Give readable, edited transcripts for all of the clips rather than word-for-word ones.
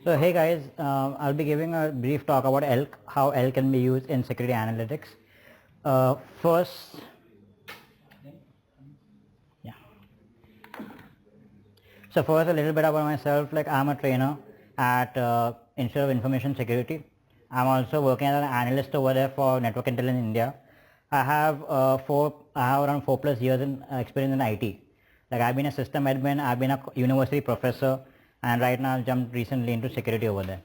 So hey guys, I'll be giving a brief talk about ELK, how ELK can be used in security analytics. First, yeah. So first a little bit about myself. Like I'm a trainer at Institute of Information Security. I'm also working as an analyst over there for Network Intelligence India. I have around 4+ years in experience in IT. Like I've been a system admin, I've been a university professor, and right now I've jumped recently into security over there.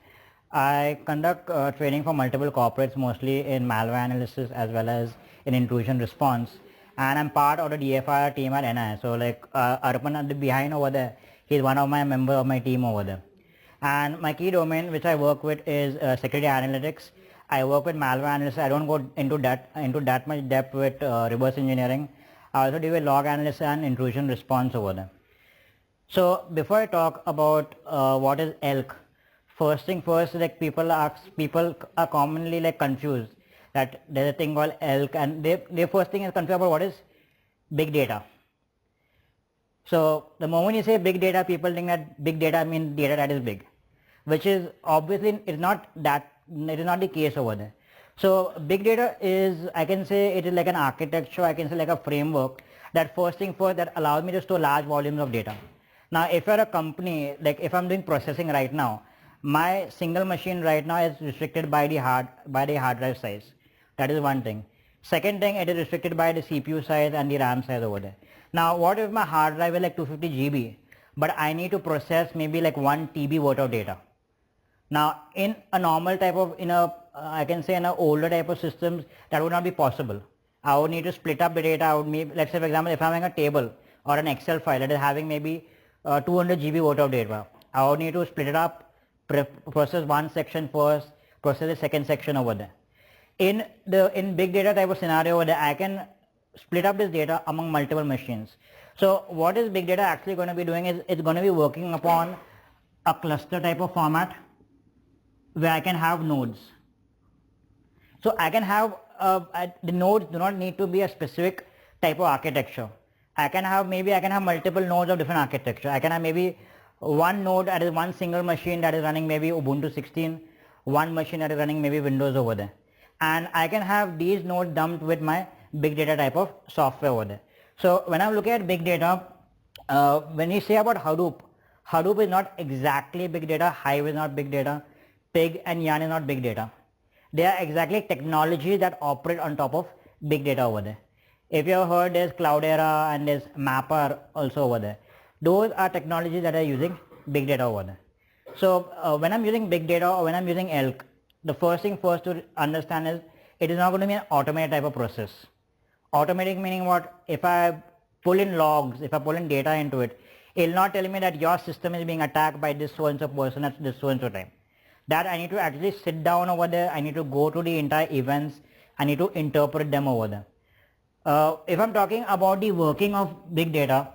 I conduct training for multiple corporates, mostly in malware analysis as well as in intrusion response. And I'm part of the DFIR team at NI. So like Arpan at the behind over there, he's one of my member of my team over there. And my key domain which I work with is security analytics. I work with malware analysis. I don't go into that much depth with reverse engineering. I also do a log analysis and intrusion response over there. So before I talk about what is ELK, first thing first, like people are commonly like confused that there's a thing called ELK, and their first thing is confused about what is big data. So the moment you say big data, people think that big data means data that is big, which is obviously it is not the case over there. So big data is, I can say it is like an architecture, I can say like a framework that first thing first that allows me to store large volumes of data. Now if you're a company, like if I'm doing processing right now, my single machine right now is restricted by the hard drive size. That is one thing. Second thing, it is restricted by the CPU size and the RAM size over there. Now what if my hard drive is like 250 GB, but I need to process maybe like 1 TB worth of data. Now in a normal type of, I can say in an older type of systems, that would not be possible. I would need to split up the data. I would maybe, let's say for example, if I'm having a table or an Excel file that is having maybe 200 GB worth of data, I would need to split it up, process one section first, process the second section over there. In big data type of scenario over there, I can split up this data among multiple machines. So what is big data actually going to be doing is it's going to be working upon a cluster type of format where I can have nodes. So I can have the nodes do not need to be a specific type of architecture. I can have multiple nodes of different architecture. I can have maybe one node that is one single machine that is running maybe Ubuntu 16, one machine that is running maybe Windows over there. And I can have these nodes dumped with my big data type of software over there. So when I'm looking at big data, when you say about Hadoop is not exactly big data, Hive is not big data, Pig and Yarn is not big data. They are exactly technologies that operate on top of big data over there. If you have heard, there's Cloudera and there's Mapper also over there. Those are technologies that are using big data over there. So when I'm using big data or when I'm using ELK, the first thing first to understand is it is not going to be an automated type of process. Automatic meaning what? If I pull in logs, if I pull in data into it, it will not tell me that your system is being attacked by this so-and-so person at this so-and-so time. That I need to actually sit down over there, I need to go to the entire events, I need to interpret them over there. If I'm talking about the working of big data,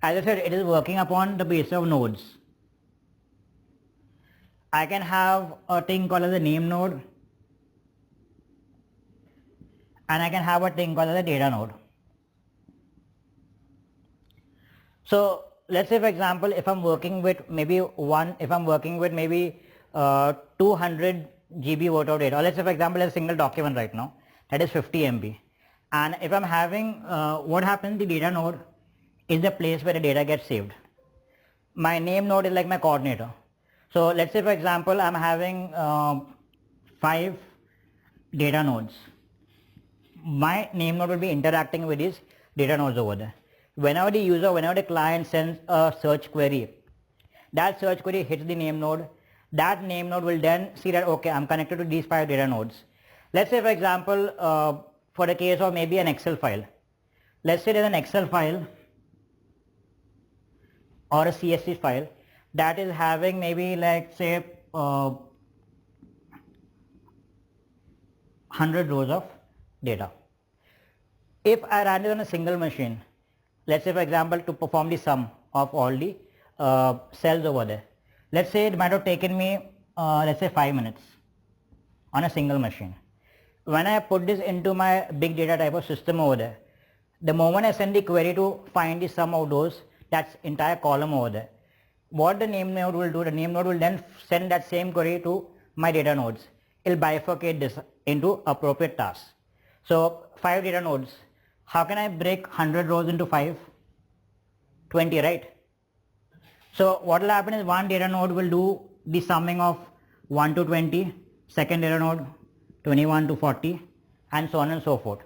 as I said, it is working upon the basis of nodes. I can have a thing called as a name node, and I can have a thing called as a data node. So let's say for example, if I'm working with maybe 200 GB worth of data, or let's say for example a single document right now that is 50 MB, and if I'm having what happens, the data node is the place where the data gets saved. My name node is like my coordinator. So let's say for example I'm having 5 data nodes. My name node will be interacting with these data nodes over there. Whenever the client sends a search query, that search query hits the name node. That name node will then see that okay, I'm connected to these 5 data nodes. Let's say for example, for the case of maybe an Excel file. Let's say there's an Excel file or a CSV file that is having maybe like say 100 rows of data. If I ran it on a single machine, let's say for example to perform the sum of all the cells over there, let's say it might have taken me let's say 5 minutes on a single machine. When I put this into my big data type of system over there, the moment I send the query to find the sum of those, that's entire column over there, what the name node will do, the name node will then send that same query to my data nodes. It'll bifurcate this into appropriate tasks. So 5 data nodes. How can I break 100 rows into 5? 20, right? So what will happen is one data node will do the summing of 1 to 20, second data node 21 to 40, and so on and so forth.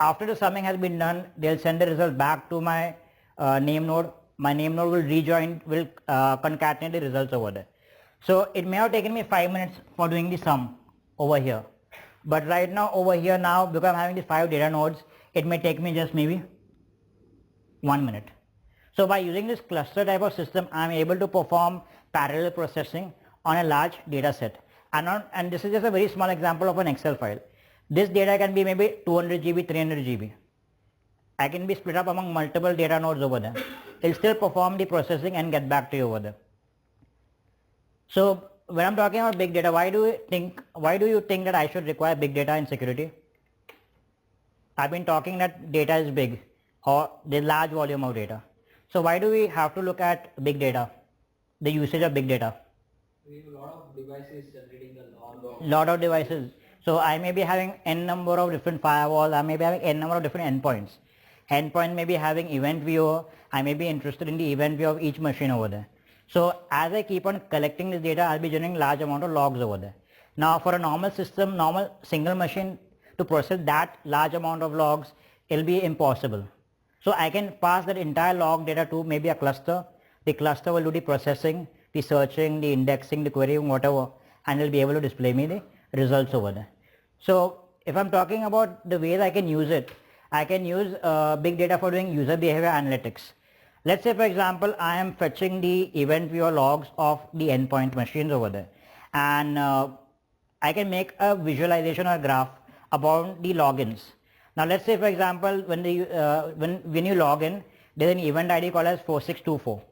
After the summing has been done, they'll send the result back to my name node. My name node will concatenate the results over there. So it may have taken me 5 minutes for doing the sum over here. But right now over here now, because I'm having the 5 data nodes, it may take me just maybe 1 minute. So by using this cluster type of system, I'm able to perform parallel processing on a large data set. And this is just a very small example of an Excel file. This data can be maybe 200 GB, 300 GB. I can be split up among multiple data nodes over there. It'll still perform the processing and get back to you over there. So when I'm talking about big data, why do you think that I should require big data in security? I've been talking that data is big, or there's large volume of data. So why do we have to look at big data, the usage of big data? We have a lot of devices generating a lot of devices. So I may be having n number of different firewalls, I may be having n number of different endpoints. Endpoint may be having event viewer, I may be interested in the event view of each machine over there. So as I keep on collecting this data, I'll be generating large amount of logs over there. Now for a normal system, normal single machine to process that large amount of logs, it'll be impossible. So I can pass that entire log data to maybe a cluster. The cluster will do the processing, the searching, the indexing, the querying, whatever, and it'll be able to display me the results over there. So if I'm talking about the ways I can use it, I can use big data for doing user behavior analytics. Let's say for example, I am fetching the event viewer logs of the endpoint machines over there, and I can make a visualization or graph about the logins. Now let's say for example, when you log in, there's an event ID called as 4624,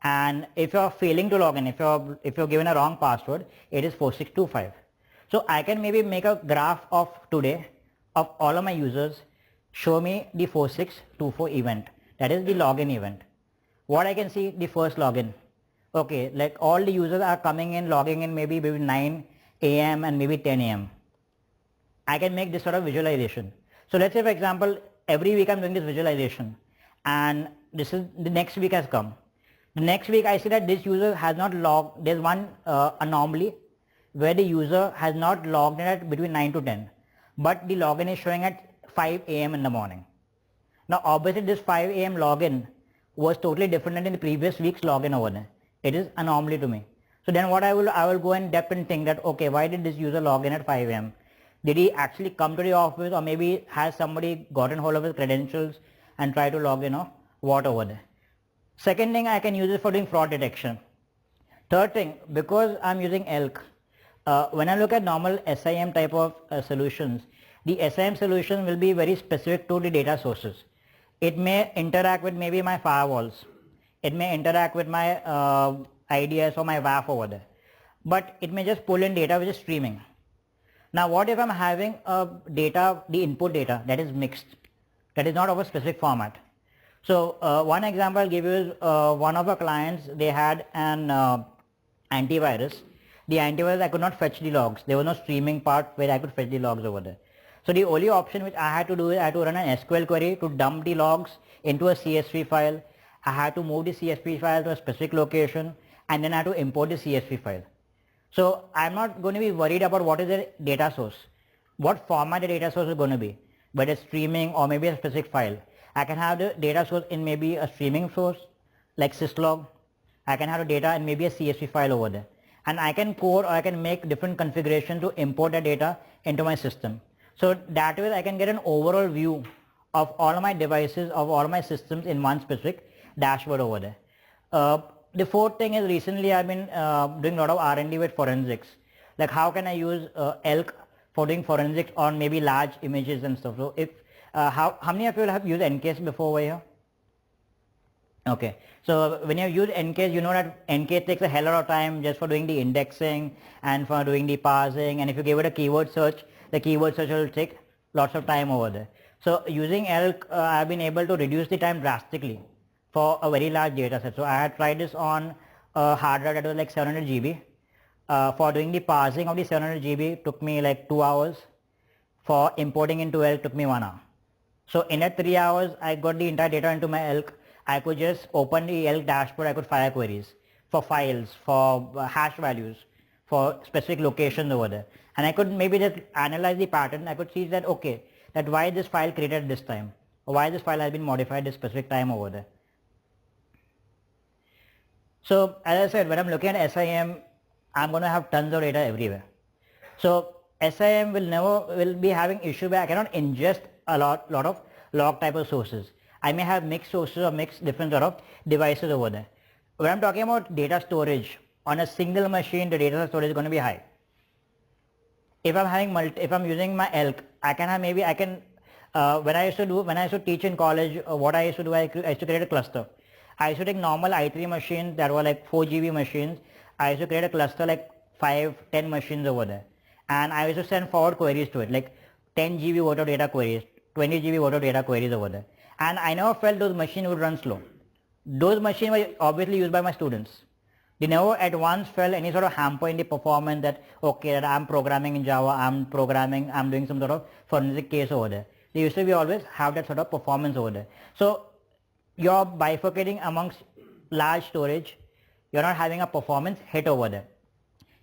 and if you're failing to log in, if you're given a wrong password, it is 4625. So I can maybe make a graph of today of all of my users, show me the 4624 event, that is the login event. What I can see, the first login. Okay, like all the users are coming in, logging in maybe between 9 AM and maybe 10 AM. I can make this sort of visualization. So let's say for example, every week I'm doing this visualization, and this is the next week has come. The next week I see that this user has not logged, there's one anomaly where the user has not logged in at between 9 to 10, but the login is showing at 5 AM in the morning. Now obviously this 5 AM login was totally different than the previous week's login over there. It is anomaly to me. So then what I will go in depth and think that, okay, why did this user log in at 5 AM? Did he actually come to the office, or maybe has somebody gotten hold of his credentials and try to log in, or what over there? Second thing, I can use it for doing fraud detection. Third thing, because I'm using ELK, when I look at normal SIEM type of solutions, the SIEM solution will be very specific to the data sources. It may interact with maybe my firewalls. It may interact with my IDS or my WAF over there. But it may just pull in data which is streaming. Now what if I'm having the input data that is mixed, that is not of a specific format? So one example I'll give you is one of our clients, they had an antivirus. The antivirus, I could not fetch the logs. There was no streaming part where I could fetch the logs over there. So the only option which I had to do is I had to run an SQL query to dump the logs into a CSV file. I had to move the CSV file to a specific location, and then I had to import the CSV file. So I'm not going to be worried about what is the data source, what format the data source is going to be, whether it's streaming or maybe a specific file. I can have the data source in maybe a streaming source like syslog. I can have the data in maybe a CSV file over there. And I can code, or I can make different configurations to import the data into my system. So that way I can get an overall view of all of my devices, of all of my systems in one specific dashboard over there. The fourth thing is, recently I've been doing a lot of R&D with forensics. Like how can I use ELK for doing forensics on maybe large images and stuff. So if how many of you have used Ncase before over here? Okay, so when you use Ncase, you know that Ncase takes a hell of time just for doing the indexing and for doing the parsing, and if you give it a keyword search, the keyword search will take lots of time over there. So using ELK, I've been able to reduce the time drastically for a very large data set. So I had tried this on a hard drive that was like 700 GB. For doing the parsing of the 700 GB took me like 2 hours. For importing into ELK took me 1 hour. So in that 3 hours, I got the entire data into my ELK. I could just open the ELK dashboard. I could fire queries for files, for hash values, for specific locations over there. And I could maybe just analyze the pattern. I could see that, okay, that why this file created this time, or why this file has been modified this specific time over there. So as I said, when I'm looking at SIEM, I'm going to have tons of data everywhere. So SIEM will be having issue where I cannot ingest a lot of log type of sources. I may have mixed sources or mixed different sort of devices over there. When I'm talking about data storage on a single machine, the data storage is going to be high. If I'm using my ELK, when I used to teach in college, what I used to do, I used to create a cluster. I used to take normal i3 machines that were like 4 GB machines. I used to create a cluster like 5-10 machines over there. And I used to send forward queries to it, like 10 GB worth of data queries, 20 GB worth of data queries over there. And I never felt those machines would run slow. Those machines were obviously used by my students. They never at once felt any sort of hamper in the performance that, okay, that I'm programming in Java, I'm doing some sort of forensic case over there. They used to be always have that sort of performance over there. So you're bifurcating amongst large storage, you're not having a performance hit over there.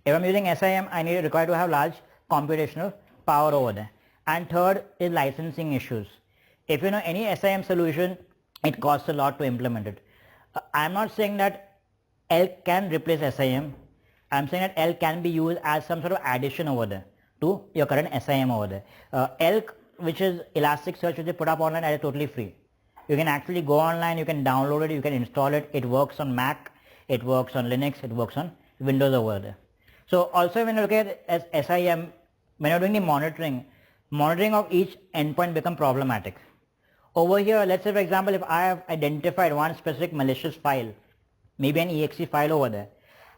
If I'm using SIEM, I require to have large computational power over there. And third is licensing issues. If you know any SIEM solution, it costs a lot to implement it. I'm not saying that ELK can replace SIEM. I'm saying that ELK can be used as some sort of addition over there to your current SIEM over there. ELK, which is Elasticsearch, which is put up online, is totally free. You can actually go online, you can download it, you can install it. It works on Mac, it works on Linux, it works on Windows over there. So also when you look at as SIEM, when you're doing the monitoring of each endpoint become problematic. Over here, let's say for example, if I have identified one specific malicious file, maybe an exe file over there,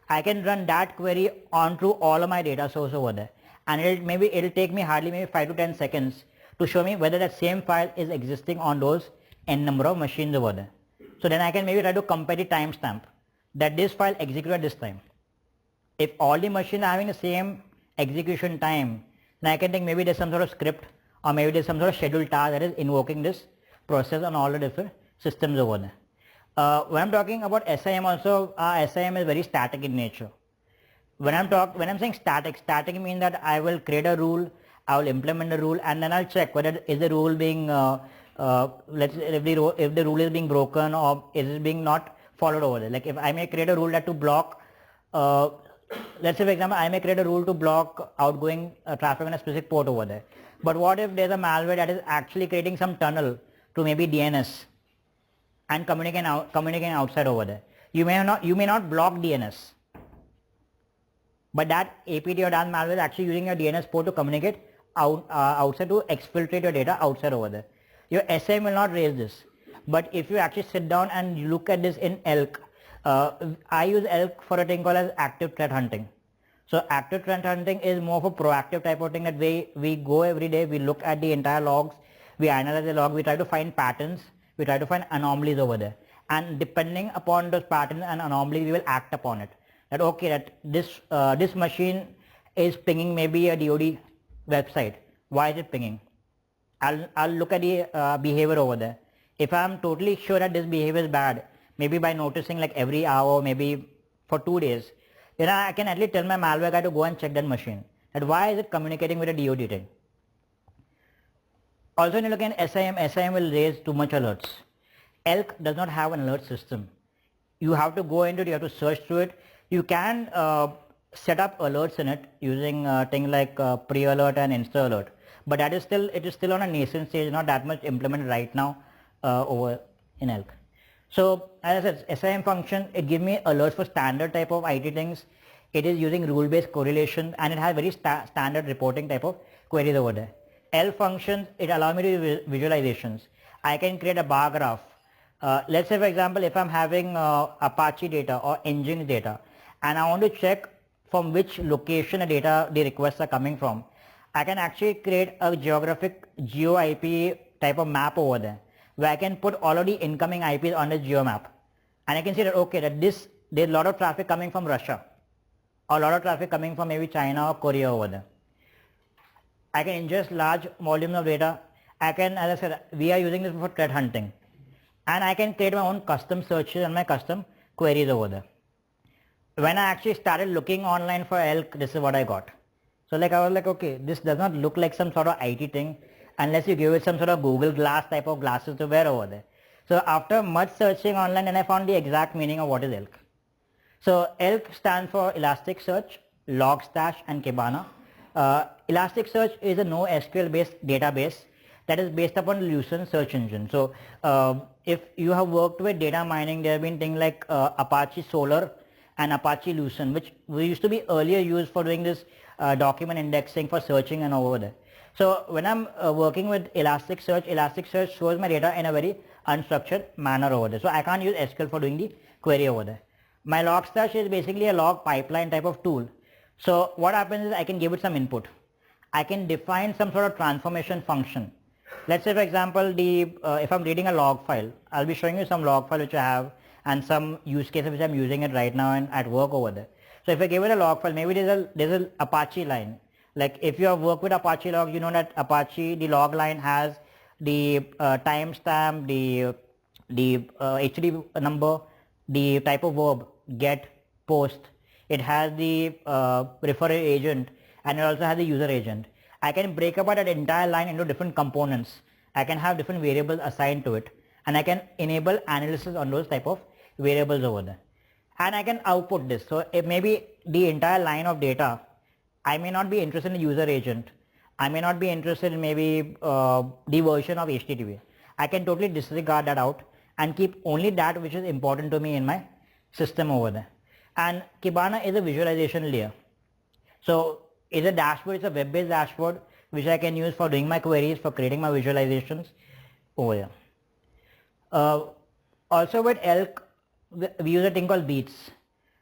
I can run that query onto all of my data source over there, and it'll take me hardly maybe 5 to 10 seconds to show me whether that same file is existing on those n number of machines over there. So then I can maybe try to compare the timestamp that this file executed at this time. If all the machines are having the same execution time, then I can think maybe there's some sort of script or maybe there's some sort of scheduled task that is invoking this process on all the different systems over there. When I'm talking about SIEM also, SIEM is very static in nature. When I'm saying static means that I will create a rule, I will implement the rule, and then I'll check whether is the rule being if the rule is being broken or is it being not followed over there. Like if I may create a rule that to block, let's say for example, I may create a rule to block outgoing traffic on a specific port over there. But what if there's a malware that is actually creating some tunnel to maybe DNS and communicating outside over there? You may not block DNS, but that APT or that malware is actually using your DNS port to communicate outside, to exfiltrate your data outside over there. Your SIEM will not raise this. But if you actually sit down and you look at this in ELK, I use ELK for a thing called as active threat hunting. So active threat hunting is more of a proactive type of thing, that we go every day, we look at the entire logs, we analyze the log, we try to find patterns, we try to find anomalies over there. And depending upon those patterns and anomalies, we will act upon it. That okay, that this machine is pinging maybe a DoD website. Why is it pinging? I'll look at the behavior over there. If I'm totally sure that this behavior is bad, maybe by noticing like every hour, maybe for 2 days, then I can at least tell my malware guy to go and check that machine. That why is it communicating with a DoD thing? Also when you look at SIEM will raise too much alerts. ELK does not have an alert system. You have to go into it, you have to search through it. You can set up alerts in it using things like pre-alert and insta-alert. But it is still on a nascent stage, not that much implemented right now over in ELK. So as I said, SIEM function, it gives me alerts for standard type of IT things. It is using rule-based correlation, and it has very standard reporting type of queries over there. ELK functions, it allows me to do visualizations. I can create a bar graph. Let's say for example, if I'm having Apache data or Nginx data, and I want to check from which location the requests are coming from, I can actually create a geographic geo-IP type of map over there, where I can put all of the incoming IPs on the geo map, and I can see that okay, that this there's a lot of traffic coming from Russia, or a lot of traffic coming from maybe China or Korea over there. I can ingest large volumes of data. I can, as I said, we are using this for threat hunting, and I can create my own custom searches and my custom queries over there. When I actually started looking online for ELK, this is what I got. So like I was like, okay, this does not look like some sort of IT thing unless you give it some sort of Google Glass type of glasses to wear over there. So after much searching online, and I found the exact meaning of what is ELK. So ELK stands for Elasticsearch, Logstash and Kibana. Elasticsearch is a NoSQL based database that is based upon Lucene search engine. So if you have worked with data mining, there have been things like Apache Solr and Apache Lucene, which we used to be earlier used for doing this document indexing for searching and over there. So when I'm working with Elasticsearch, Elasticsearch shows my data in a very unstructured manner over there. So I can't use SQL for doing the query over there. My Logstash is basically a log pipeline type of tool. So what happens is I can give it some input. I can define some sort of transformation function. Let's say for example, if I'm reading a log file, I'll be showing you some log file which I have and some use cases which I'm using it right now and at work over there. So if I give it a log file, maybe there's an Apache line. Like if you have worked with Apache log, you know that Apache, the log line has the timestamp, the HTTP number, the type of verb, get, post. It has the referrer agent, and it also has the user agent. I can break apart that entire line into different components. I can have different variables assigned to it, and I can enable analysis on those type of variables over there. And I can output this. So it may be the entire line of data. I may not be interested in the user agent. I may not be interested in maybe the version of HTTP. I can totally disregard that out and keep only that which is important to me in my system over there. And Kibana is a visualization layer. So it's a dashboard, it's a web-based dashboard which I can use for doing my queries, for creating my visualizations over here. Also with ELK, we use a thing called beats.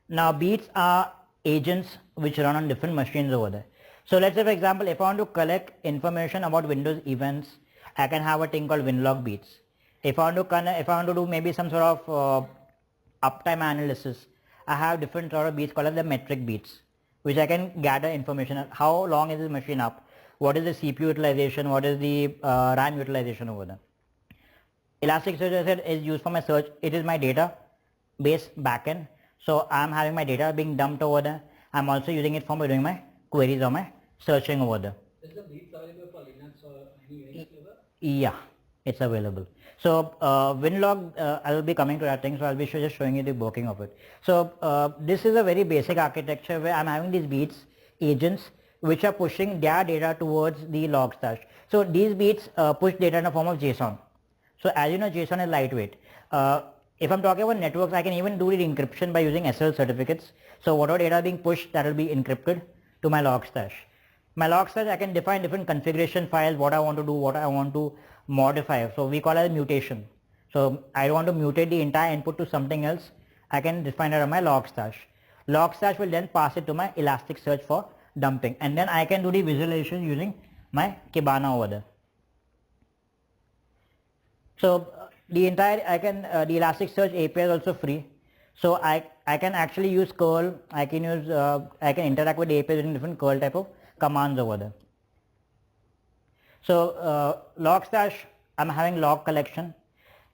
Now beats are agents which run on different machines over there. So let's say for example, if I want to collect information about Windows events, I can have a thing called WinLog beats. If I want to do maybe some sort of uptime analysis, I have different sort of beats called as the metric beats, which I can gather information. How long is this machine up? What is the CPU utilization? What is the RAM utilization over there? Elasticsearch, as I said, is used for my search. It is my database backend. So I'm having my data being dumped over there. I'm also using it for doing my queries or my searching over there. Is the beats available for Linux or any Unix server? Yeah, it's available. So WinLog, I will be coming to that thing, so I'll be just showing you the working of it. So this is a very basic architecture where I'm having these beats agents which are pushing their data towards the Logstash. So these beats push data in the form of JSON. So as you know, JSON is lightweight. If I'm talking about networks, I can even do the encryption by using SSL certificates. So whatever data being pushed, that will be encrypted to my Logstash. My Logstash, I can define different configuration files, what I want to do, what I want to modify. So we call it a mutation. So I want to mutate the entire input to something else. I can define it on my Logstash. Logstash will then pass it to my Elasticsearch for dumping, and then I can do the visualization using my Kibana over there. So the entire the Elasticsearch API is also free. So I can actually use curl. I can interact with the API using different curl type of commands over there. So Logstash, I'm having log collection.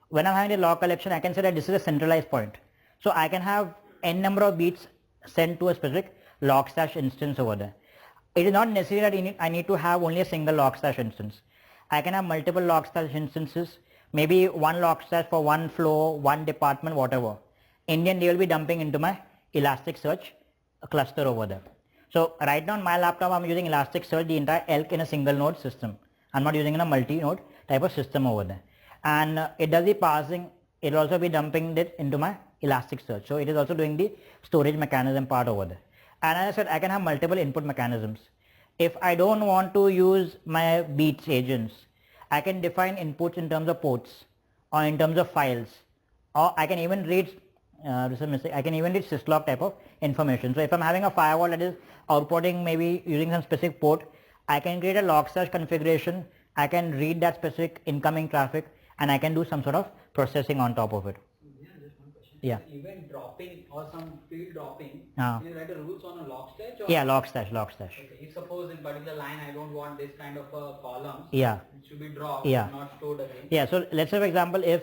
When I'm having the log collection, I can say that this is a centralized point. So I can have n number of beats sent to a specific Logstash instance over there. It is not necessary that I need to have only a single Logstash instance. I can have multiple Logstash instances, maybe one Logstash for one flow, one department, whatever. In the end, they will be dumping into my Elasticsearch cluster over there. So right now on my laptop, I'm using Elasticsearch, the entire ELK in a single node system. I'm not using in a multi-node type of system over there. And it does the parsing. It will also be dumping it into my Elasticsearch. So it is also doing the storage mechanism part over there. And as I said, I can have multiple input mechanisms. If I don't want to use my beats agents, I can define inputs in terms of ports or in terms of files, or I can even read I can even read syslog type of information. So if I'm having a firewall that is outputting maybe using some specific port, I can create a Logstash configuration. I can read that specific incoming traffic, and I can do some sort of processing on top of it. Yeah, just one question. Yeah. Event dropping or some field dropping, Ah. can you write the rules on a Logstash? Yeah, Logstash. Okay. If suppose in particular line I don't want this kind of columns, Yeah. it should be dropped, Yeah. not stored again. Yeah, so let's say for example, if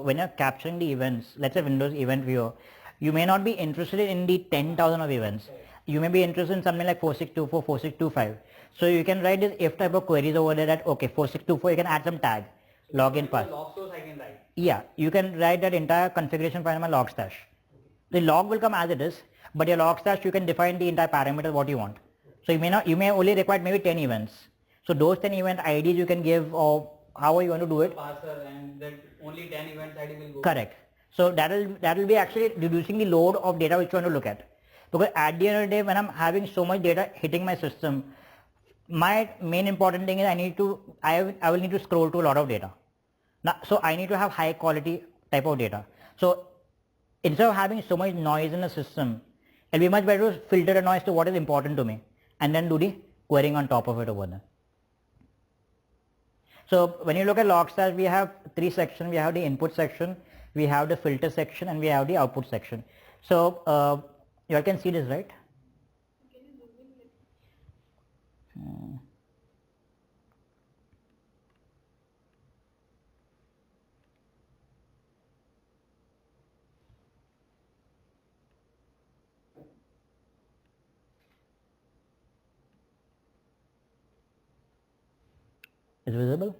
when you're capturing the events, let's say Windows event viewer, you may not be interested in the 10,000 of events. Right. You may be interested in something like 4624, 4625. So you can write this if type of queries over there that, okay, 4624, you can add some tag, So login pass. log source I can write. Yeah, you can write that entire configuration file in my Logstash. The log will come as it is, but your Logstash you can define the entire parameter what you want. So you may only require maybe 10 events. So those 10 event IDs you can give, or how you want to do it. Parser, and that only 10 events ID will go. Correct. So that will be actually reducing the load of data which you want to look at. Because at the end of the day, when I'm having so much data hitting my system, my main important thing is I will need to scroll to a lot of data. Now, so I need to have high quality type of data. So instead of having so much noise in the system, it'll be much better to filter the noise to what is important to me and then do the querying on top of it over there. So when you look at Logstash, we have three sections. We have the input section, we have the filter section, and we have the output section. So you all can see this, right? Is it visible?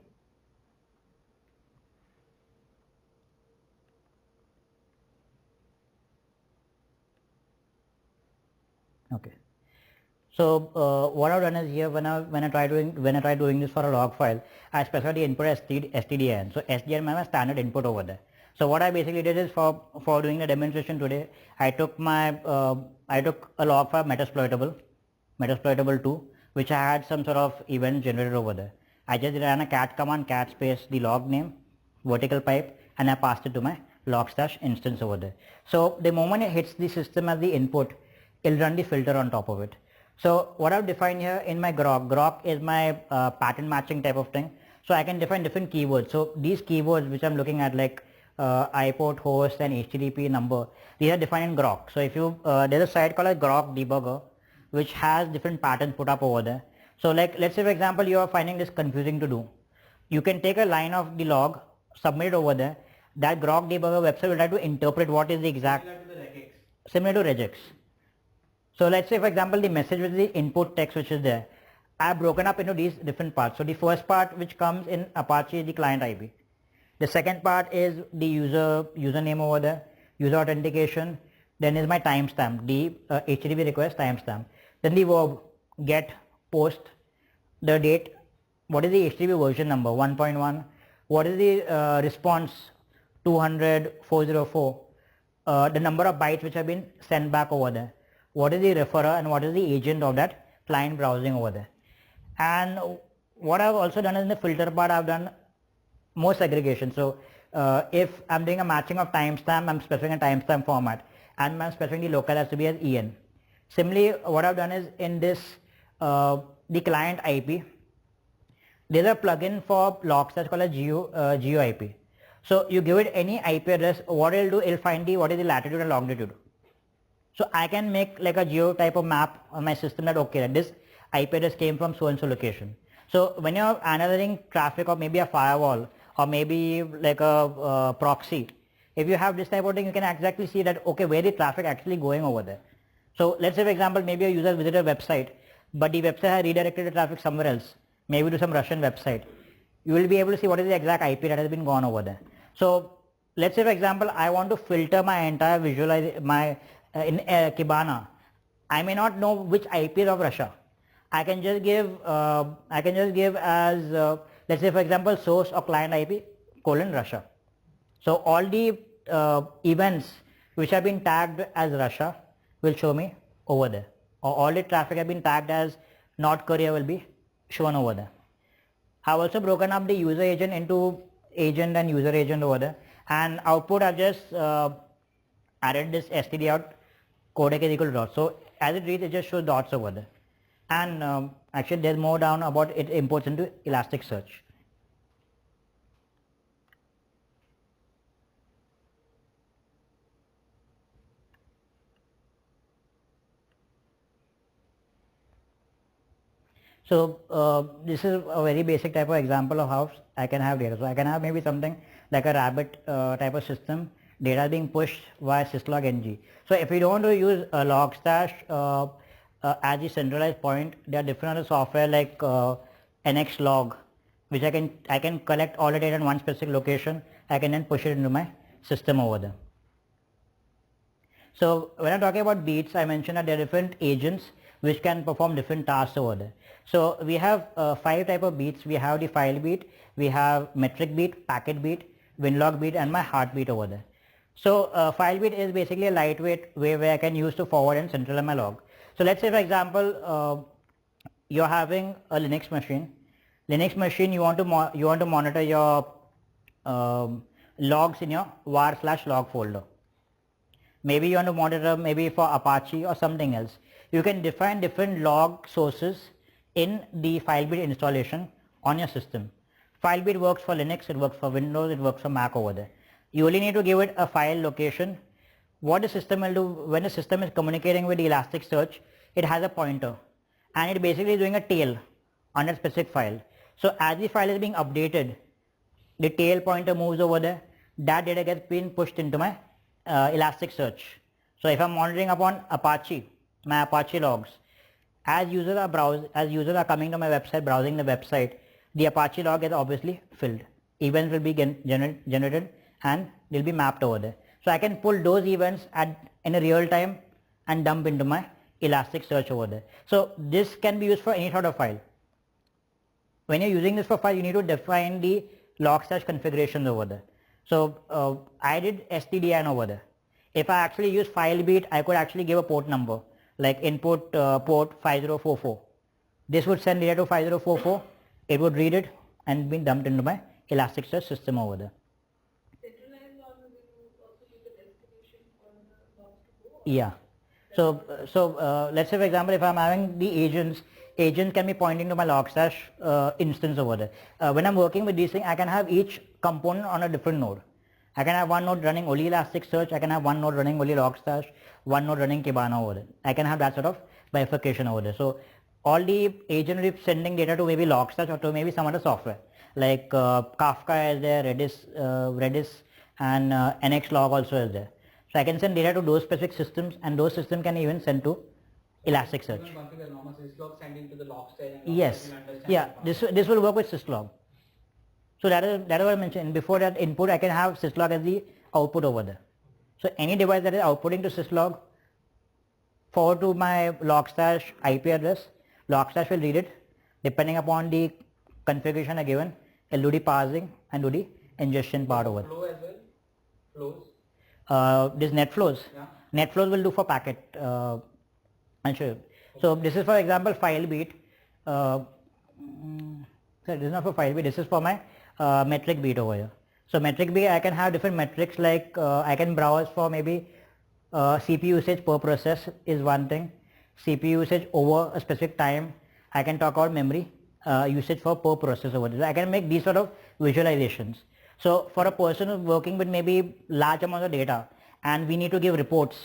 Okay. So what I've done is here when I try doing this for a log file, I specify the input as stdin. So stdin is my standard input over there. So what I basically did is for doing the demonstration today, I took a log file metasploitable 2, which I had some sort of event generated over there. I just ran a cat command, cat space the log name, vertical pipe, and I passed it to my Logstash instance over there. So the moment it hits the system as the input, it'll run the filter on top of it. So what I've defined here in my grok is my pattern matching type of thing. So I can define different keywords. So these keywords which I'm looking at, like iPort, host, and HTTP number, these are defined in grok. So if you there's a site called a grok debugger which has different patterns put up over there. So like let's say for example you are finding this confusing to do. You can take a line of the log, submit it over there. That grok debugger website will try to interpret what is the exact similar to regex. So let's say for example the message with the input text which is there, I have broken up into these different parts. So the first part which comes in Apache is the client IP. The second part is the username over there, user authentication. Then is my timestamp, the HTTP request timestamp. Then the verb get, post, the date, what is the HTTP version number 1.1, what is the response 200, 404, the number of bytes which have been sent back over there, what is the referrer and what is the agent of that client browsing over there. And what I've also done is in the filter part I've done more segregation. So if I'm doing a matching of timestamp, I'm specifying a timestamp format and I'm specifying the local has to be as EN. Similarly, what I've done is in this the client IP, there's a plugin for Logstash called a geo IP. So you give it any IP address, what it'll do, it'll find what is the latitude and longitude. So I can make like a geo type of map on my system that okay, this IP address came from so and so location. So when you're analyzing traffic or maybe a firewall or maybe like a proxy, if you have this type of thing, you can exactly see that okay, where the traffic actually going over there. So let's say for example, maybe a user visited a website, but the website has redirected the traffic somewhere else, maybe to some Russian website. You will be able to see what is the exact IP that has been gone over there. So let's say for example, I want to filter my entire in Kibana. I may not know which IP is of Russia. I can just give as let's say for example source or client IP :Russia. So all the events which have been tagged as Russia will show me over there, or all the traffic have been tagged as North Korea will be shown over there. I've also broken up the user agent into agent and user agent over there, and output I've just added this std out codec is equal to dot. So as it reads, it just shows dots over there. And actually there's more down about it imports into Elasticsearch. So this is a very basic type of example of how I can have data. So I can have maybe something like a rabbit type of system, data being pushed via syslog ng. So if we don't want to use a Logstash as the centralized point, there are different other software like nxlog, which I can collect all the data in one specific location. I can then push it into my system over there. So when I'm talking about beats, I mentioned that there are different agents which can perform different tasks over there. So we have 5 type of beats. We have the file beat, we have metric beat, packet beat, winlog beat, and my heartbeat over there. So file beat is basically a lightweight way where I can use to forward and centralize my log. So let's say, for example, you're having a Linux machine. You want to monitor your logs in your var/log folder. Maybe you want to monitor maybe for Apache or something else. You can define different log sources in the FileBeat installation on your system. FileBeat works for Linux, it works for Windows, it works for Mac over there. You only need to give it a file location. What the system will do when the system is communicating with the Elasticsearch, it has a pointer and it basically is doing a tail on a specific file. So as the file is being updated, the tail pointer moves over there, that data gets being pushed into my Elasticsearch. So if I'm monitoring upon Apache, my Apache logs, as users are coming to my website, browsing the website, the Apache log is obviously filled. Events will be generated and they'll be mapped over there. So I can pull those events in a real time and dump into my Elasticsearch over there. So this can be used for any sort of file. When you're using this for file, you need to define the Logstash configurations over there. So I did stdin over there. If I actually use FileBeat, I could actually give a port number like input port 5044. This would send data to 5044. It would read it and be dumped into my Elasticsearch system over there. Centralized log, will you also give the destination for the logs to go? Yeah. So let's say, for example, if I'm having the agents can be pointing to my Logstash instance over there. When I'm working with these things, I can have each component on a different node. I can have one node running only Elasticsearch, I can have one node running only Logstash, one node running Kibana over there. I can have that sort of bifurcation over there. So all the agent will be sending data to maybe Logstash or to maybe some other software like Kafka is there, Redis and nxlog also is there. So I can send data to those specific systems and those systems can even send to Elasticsearch. Sending to the Logstash. Yes. Yeah. This will work with syslog. So that is what I mentioned. Before that input, I can have syslog as the output over there. So any device that is outputting to syslog, forward to my Logstash IP address, Logstash will read it. Depending upon the configuration I given, it'll do the parsing and do the ingestion part over. Flow as well. Flows. This net flows. Yeah. Net flows will do for packet. I'll show you. So this is for example FileBeat. So this is not for FileBeat. This is for my metric beat over here. So metric beat, I can have different metrics like I can browse for maybe CPU usage per process is one thing. CPU usage over a specific time. I can talk about memory usage for per process over there. I can make these sort of visualizations. So for a person who's working with maybe large amounts of data and we need to give reports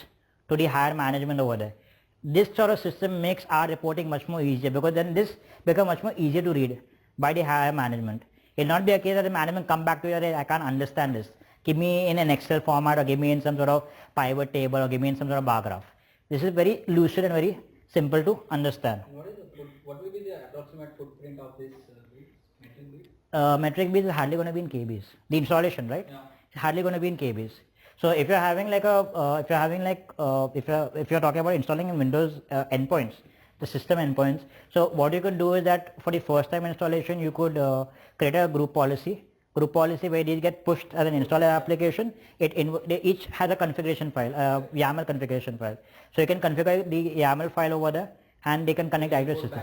to the higher management over there, this sort of system makes our reporting much more easier because then this becomes much more easier to read by the higher management. It will not be a case that the management come back to you and I can't understand this. Give me in an Excel format or give me in some sort of pivot table or give me in some sort of bar graph. This is very lucid and very simple to understand. What will be the approximate footprint of this metric beat? Metric beats is hardly going to be in KBs. The installation, right? Yeah. It's hardly going to be in KBs. So if you're having like a, if you're talking about installing in Windows endpoints, the system endpoints. So what you could do is that for the first time installation, you could create a group policy where these get pushed as an installer application. They each has a configuration file, YAML configuration file. So you can configure the YAML file over there and they can connect directly to the system.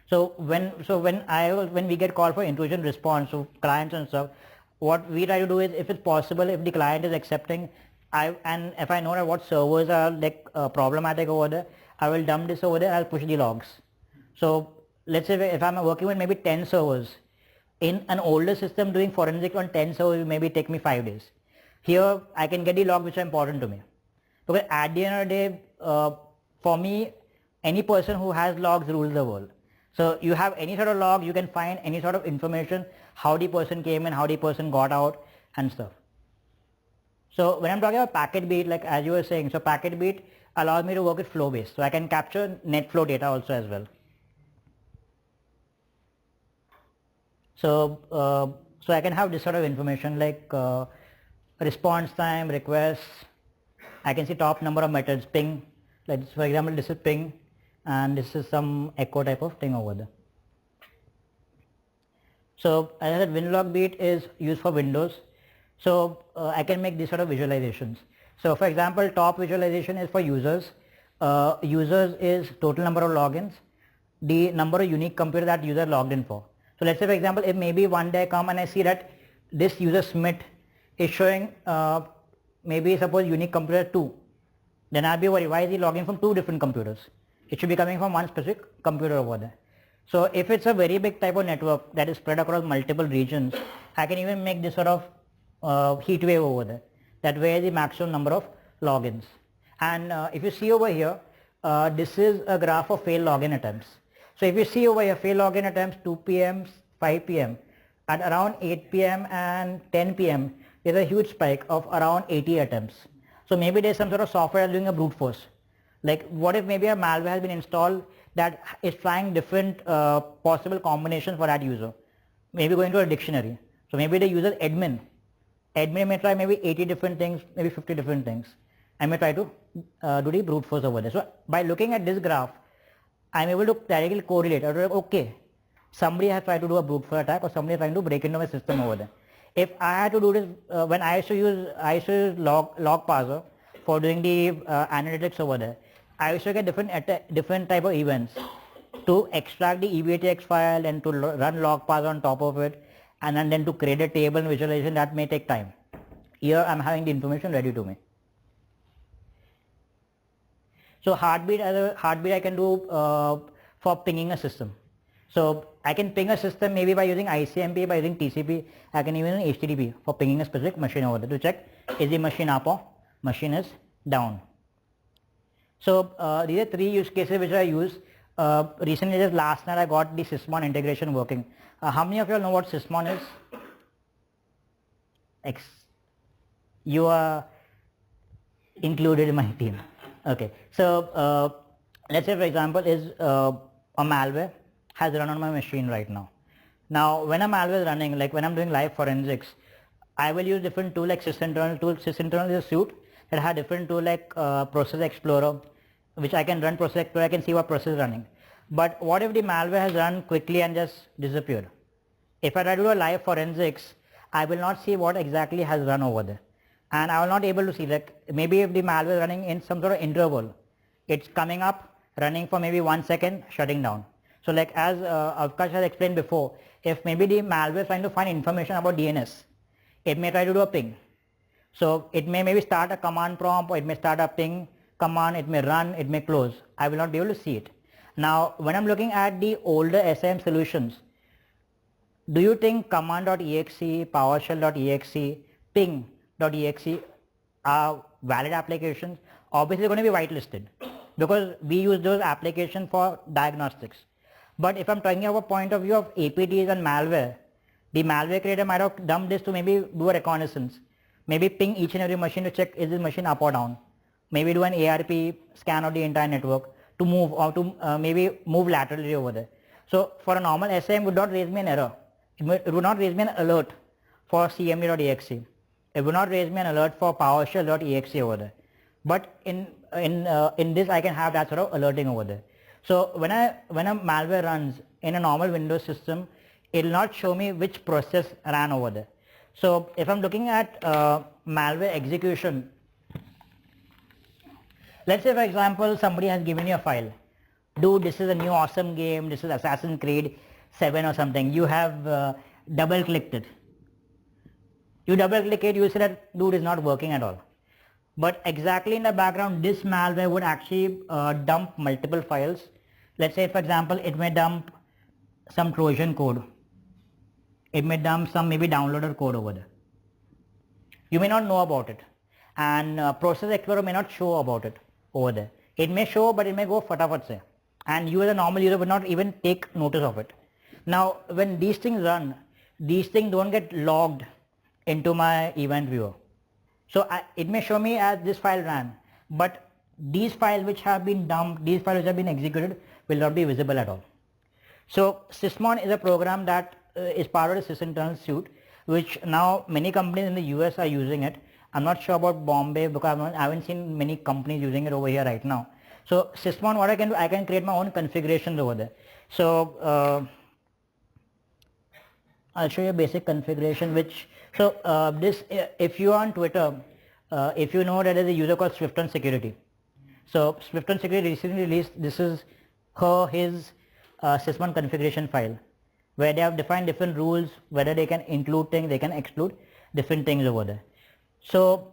So when we get called for intrusion response to clients and stuff, what we try to do is, if it's possible, if the client is accepting, and if I know that what servers are like problematic over there, I will dump this over there, I'll push the logs. So let's say if I'm working with maybe 10 servers, in an older system doing forensic on 10 servers will maybe take me 5 days. Here I can get the logs which are important to me. Because at the end of the day, for me, any person who has logs rules the world. So you have any sort of log, you can find any sort of information, how the person came in, how the person got out and stuff. So when I'm talking about packet beat, like as you were saying, so packet beat allows me to work with flow based. So I can capture net flow data also as well. So, so I can have this sort of information like response time, requests. I can see top number of methods, ping. Like this, for example, this is ping, and this is some echo type of thing over there. So as I said, WinLog beat is used for Windows. So I can make these sort of visualizations. So for example, top visualization is for users. Users is total number of logins, the number of unique computers that user logged in for. So let's say for example, if maybe one day I come and I see that this user Smith is showing maybe suppose unique computer 2, then I'll be worried, why is he logging from 2 different computers? It should be coming from one specific computer over there. So if it's a very big type of network that is spread across multiple regions, I can even make this sort of heat wave over there. That way the maximum number of logins. And if you see over here, this is a graph of failed login attempts. So if you see over here, failed login attempts 2 p.m., 5 p.m. At around 8 p.m. and 10 p.m. there's a huge spike of around 80 attempts. So maybe there's some sort of software doing a brute force. Like what if maybe a malware has been installed that is trying different possible combinations for that user. Maybe going to a dictionary. So maybe the user admin may try maybe 80 different things, maybe 50 different things. I may try to do the brute force over there. So by looking at this graph, I'm able to directly correlate. Okay, somebody has tried to do a brute force attack or somebody is trying to break into my system over there. If I had to do this, when I used to use log parser for doing the analytics over there, I used to get different type of events to extract the EVTX file and to run log parser on top of it, and then to create a table and visualization. That may take time. Here I'm having the information ready to me. So heartbeat I can do for pinging a system. So I can ping a system maybe by using ICMP, by using TCP. I can even use HTTP for pinging a specific machine over there to check is the machine up or machine is down. So these are 3 use cases which I use. Recently, just last night I got the Sysmon integration working. How many of you all know what Sysmon is? You are included in my team. Okay, so let's say for example is a malware has run on my machine right now. Now when a malware is running, like when I'm doing live forensics, I will use different tools like sysinternal tool. Sysinternal is a suite that has different tools like Process Explorer, which I can run Process Explorer, I can see what process is running. But what if the malware has run quickly and just disappeared? If I try to do a live forensics, I will not see what exactly has run over there. And I will not able to see, like maybe if the malware is running in some sort of interval, it's coming up, running for maybe 1 second, shutting down. So like as Avkash has explained before, if maybe the malware is trying to find information about DNS, it may try to do a ping. So it may maybe start a command prompt, or it may start a ping command, it may run, it may close. I will not be able to see it. Now when I'm looking at the older SIEM solutions, do you think command.exe, PowerShell.exe, ping.exe are valid applications? Obviously going to be whitelisted because we use those applications for diagnostics. But if I'm talking about a point of view of APTs and malware, the malware creator might have dumped this to maybe do a reconnaissance, maybe ping each and every machine to check is this machine up or down, maybe do an ARP scan of the entire network to move or to maybe move laterally over there. So for a normal SIEM would not raise me an error. It would not raise me an alert for cmd.exe. It would not raise me an alert for PowerShell.exe over there. But in this I can have that sort of alerting over there. So when a malware runs in a normal Windows system, it will not show me which process ran over there. So if I'm looking at malware execution, let's say for example somebody has given you a file. Dude, this is a new awesome game, this is Assassin's Creed 7 or something. You have double clicked it. You double click it, you see that dude is not working at all. But exactly in the background, this malware would actually dump multiple files. Let's say for example, it may dump some Trojan code. It may dump some maybe downloaded code over there. You may not know about it. And Process Explorer may not show about it over there. It may show, but it may go fatafat se. and you as a normal user would not even take notice of it. Now when these things run, these things don't get logged into my event viewer. So it may show me as this file ran, but these files which have been dumped, these files which have been executed will not be visible at all. So Sysmon is a program that is part of the sysinternal suite, which now many companies in the US are using it. I'm not sure about Bombay because I haven't seen many companies using it over here right now. So Sysmon, what I can do, I can create my own configurations over there. So I'll show you a basic configuration which, so this, if you are on Twitter, if you know that there is a user called Swifton Security. So Swifton Security recently released, this is his Sysmon configuration file, where they have defined different rules, whether they can include things, they can exclude different things over there. So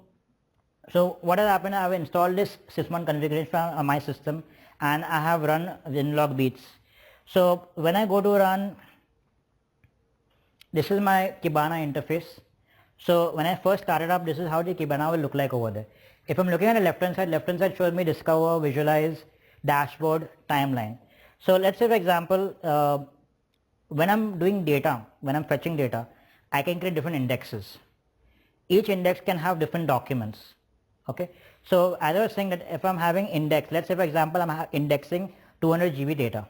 what has happened, I have installed this Sysmon configuration on my system and I have run winlog beats. So when I go to run, this is my Kibana interface. So when I first started up, this is how the Kibana will look like over there. If I'm looking at the left hand side shows me discover, visualize, dashboard, timeline. So let's say for example, when I'm doing data, when I'm fetching data, I can create different indexes. Each index can have different documents. Okay. So as I was saying that if I'm having index, let's say for example, I'm indexing 200 GB data.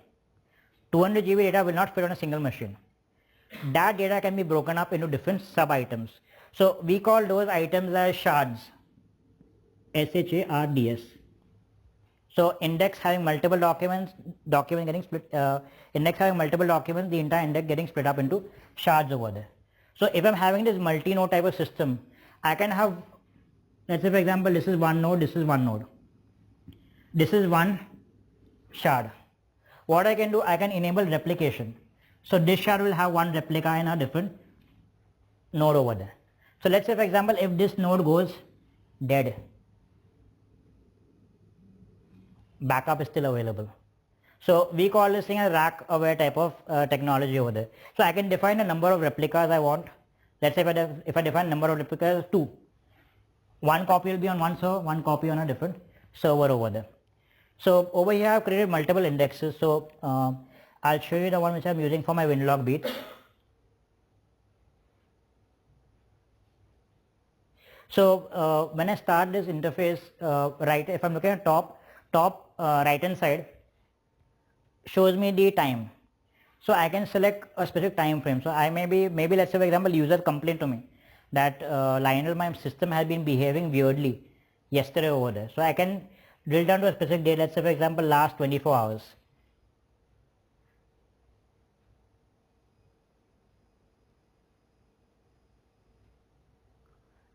200 GB data will not fit on a single machine. That data can be broken up into different sub items. So we call those items as shards, SHARDS. So index having multiple documents, getting split, index having multiple documents, the entire index getting split up into shards over there. So if I'm having this multi-node type of system, I can have, let's say for example, this is one node, this is one node. This is one shard. What I can do, I can enable replication. So this shard will have one replica in a different node over there. So let's say for example, if this node goes dead, backup is still available. So we call this thing a rack aware type of technology over there. So I can define a number of replicas I want. Let's say if I define number of replicas 2, one copy will be on one server, one copy on a different server over there. So over here I've created multiple indexes. So I'll show you the one which I'm using for my winlog beat. So when I start this interface, right, if I'm looking at top right hand side shows me the time. So I can select a specific time frame. So I maybe let's say for example, user complained to me that Lionel, my system has been behaving weirdly yesterday over there. So I can drill down to a specific date. Let's say for example, last 24 hours.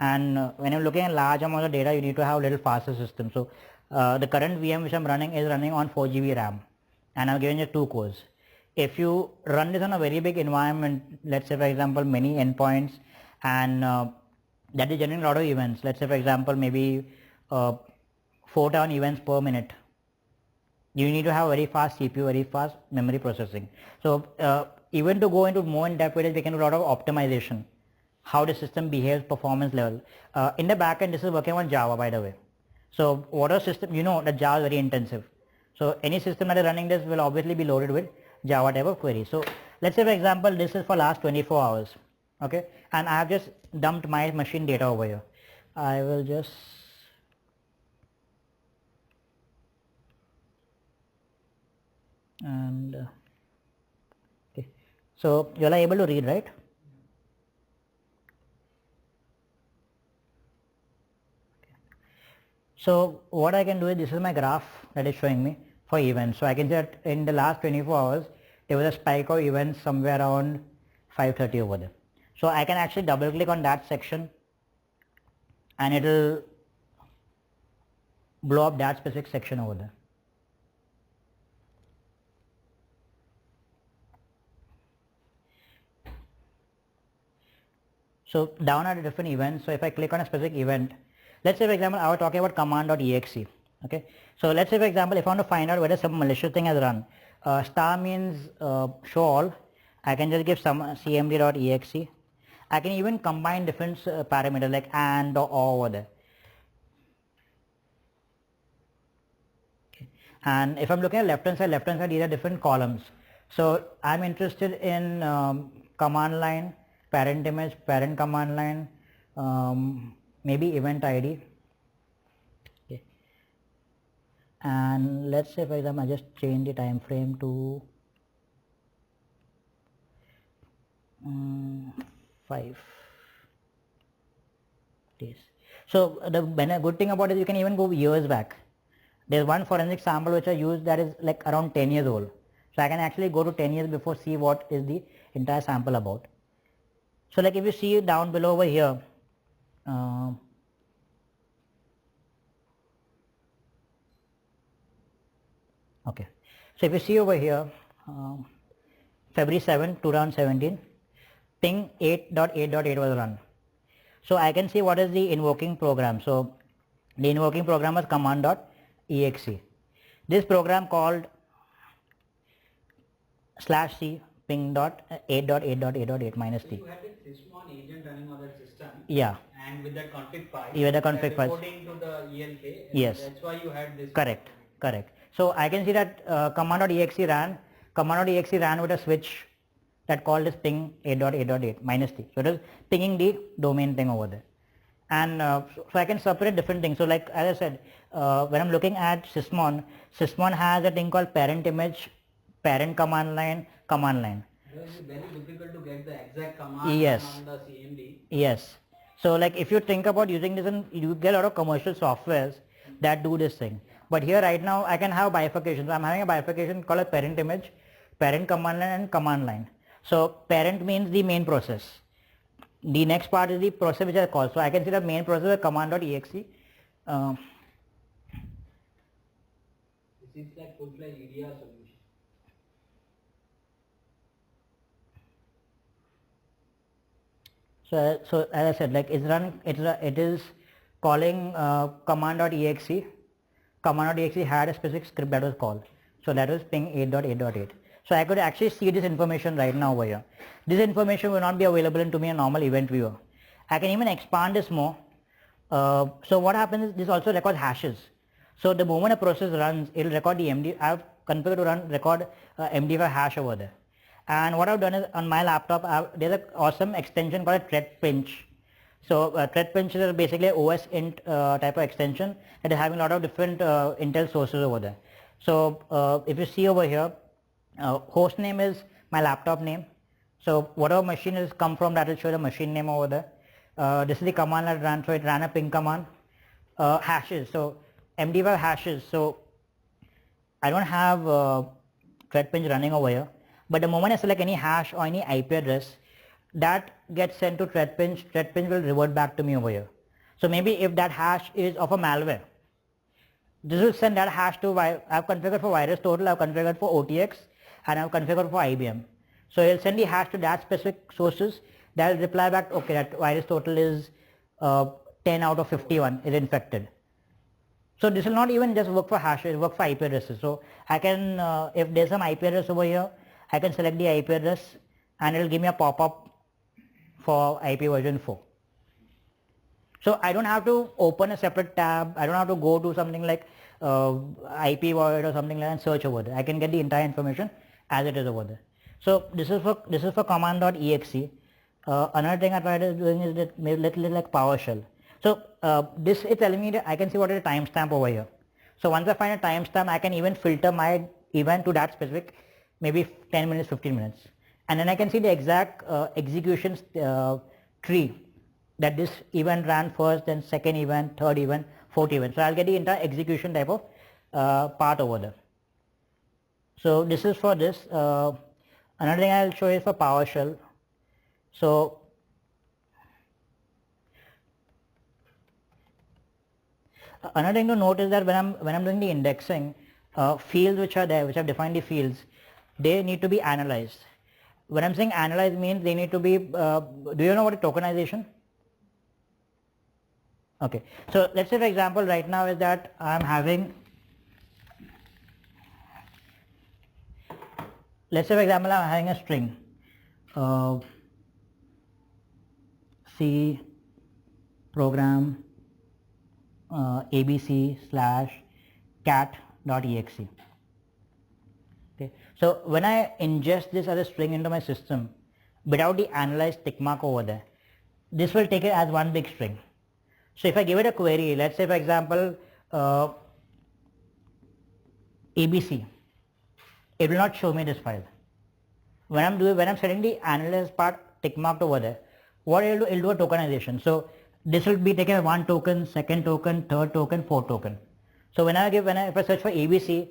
And when you're looking at large amount of data, you need to have a little faster system. So the current VM which I'm running is running on 4 GB RAM and I'm giving it 2 cores. If you run this on a very big environment, let's say for example many endpoints, and that is generating a lot of events, let's say for example maybe 4,000 events per minute, you need to have very fast CPU, very fast memory processing. So even to go into more in depth with it, we can do a lot of optimization, how the system behaves, performance level. In the backend, this is working on Java, by the way. So whatever system, you know that Java is very intensive. So any system that is running this will obviously be loaded with Java type of query. So let's say for example, this is for last 24 hours. Okay. And I have just dumped my machine data over here. I will just okay. So you are able to read, right? So what I can do is, this is my graph that is showing me for events. So I can see that in the last 24 hours, there was a spike of events somewhere around 5:30 over there. So I can actually double click on that section and it will blow up that specific section over there. So down are the different events. So if I click on a specific event, let's say for example, I was talking about command.exe. Okay. So let's say for example, if I want to find out whether some malicious thing has run, star means show all. I can just give some cmd.exe. I can even combine different parameters like and or over there. And if I'm looking at left hand side, these are different columns. So I'm interested in command line, parent image, parent command line, maybe event ID. Okay. And let's say for example I just change the time frame to 5 days. So the good thing about it, you can even go years back. There's one forensic sample which I used that is like around 10 years old. So I can actually go to 10 years before, see what is the entire sample about. So like if you see down below over here, okay. So if you see over here, February 7, 2017, ping 8.8.8 was run. So I can see what is the invoking program. So the invoking program was command.exe. This program called /c ping.8.8.8.8 minus So t. you had this Sysmon agent running on that system. Yeah. And with that config file. Yeah, the config files. Reporting to the ELK. Yes. That's why you had this. Correct. Correct. So I can see that command.exe ran. Command.exe ran with a switch that called is ping 8.8.8 minus t. So it is pinging the domain thing over there. And so I can separate different things. So like as I said, when I'm looking at Sysmon, Sysmon has a thing called parent image, parent command line, command line. It is very difficult to get the exact command Yes. on the CMD. Yes. So like if you think about using this, you get a lot of commercial softwares that do this thing. But here right now I can have bifurcation. So I'm having a bifurcation called a parent image, parent command line and command line. So parent means the main process. The next part is the process which I call. So I can see the main process with command.exe. This is like full-fledged EDR solution. So as I said, like it is calling command.exe. Command.exe had a specific script that was called. So that was ping 8.8.8. So I could actually see this information right now over here. This information will not be available to me in a normal event viewer. I can even expand this more. So what happens is this also records hashes. So the moment a process runs, it will record the MD. I have configured to record MD5 hash over there. And what I've done is on my laptop, there's an awesome extension called a thread pinch. So thread pinch is basically OS int type of extension that is having a lot of different Intel sources over there. So if you see over here, host name is my laptop name. So whatever machine is come from, that will show the machine name over there. This is the command that ran, so it ran a ping command. Hashes, so MD5 hashes. So I don't have thread pinch running over here, but the moment I select any hash or any IP address, that gets sent to thread pinch will revert back to me over here. So maybe if that hash is of a malware, this will send that hash to, I've configured for VirusTotal, I've configured for OTX, and I've configured for IBM. So it'll send the hash to that specific sources. That will reply back, okay, that VirusTotal is 10 out of 51 is infected. So this will not even just work for hashes, it will work for IP addresses. So I can, if there's some IP address over here, I can select the IP address and it will give me a pop-up for IP version 4. So I don't have to open a separate tab. I don't have to go to something like IP void or something like that and search over there. I can get the entire information as it is over there. So this is for command.exe. Another thing I tried doing is that maybe little like PowerShell. So this is telling me that I can see what is the timestamp over here. So once I find a timestamp, I can even filter my event to that specific, maybe 10 minutes, 15 minutes. And then I can see the exact execution tree that this event ran first, then second event, third event, fourth event. So I'll get the entire execution type of part over there. So this is for this. Another thing I'll show you is for PowerShell. So another thing to note is that when I'm doing the indexing, fields which are there, which I've defined the fields, they need to be analyzed. When I'm saying analyze means they need to be, do you know what is tokenization? Okay, so let's say for example right now is that I'm having, let's say for example I'm having a string C program ABC /cat chrome.exe. Okay, so when I ingest this as a string into my system without the analyze tick mark over there, this will take it as one big string. So if I give it a query, let's say for example ABC, it will not show me this file. When I'm setting the analyze part tick marked over there, what it'll do a tokenization. So this will be taken as one token, second token, third token, fourth token. So if I search for ABC,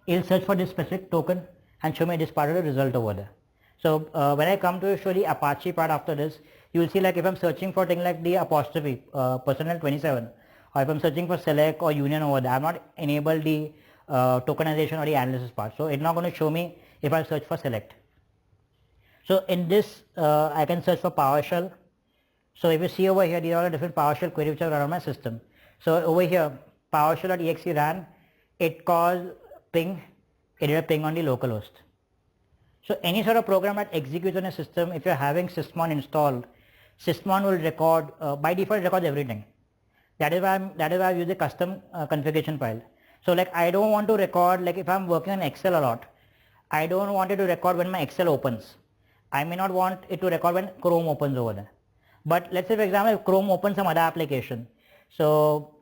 it'll search for this specific token and show me this part of the result over there. So when I come to show the Apache part after this, you will see like if I'm searching for things like the apostrophe personnel 27, or if I'm searching for select or union over there, I'm not enabled the tokenization or the analysis part. So it's not going to show me if I search for select. So in this I can search for PowerShell. So if you see over here, these are all the different PowerShell queries which are run on my system. So over here, PowerShell.exe ran, it called ping, it did a ping on the localhost. So any sort of program that executes on a system, if you're having sysmon installed, sysmon will record, by default it records everything. That is why I use a custom configuration file. So like I don't want to record, like if I'm working on Excel a lot, I don't want it to record when my Excel opens. I may not want it to record when Chrome opens over there. But let's say for example if Chrome opens some other application. So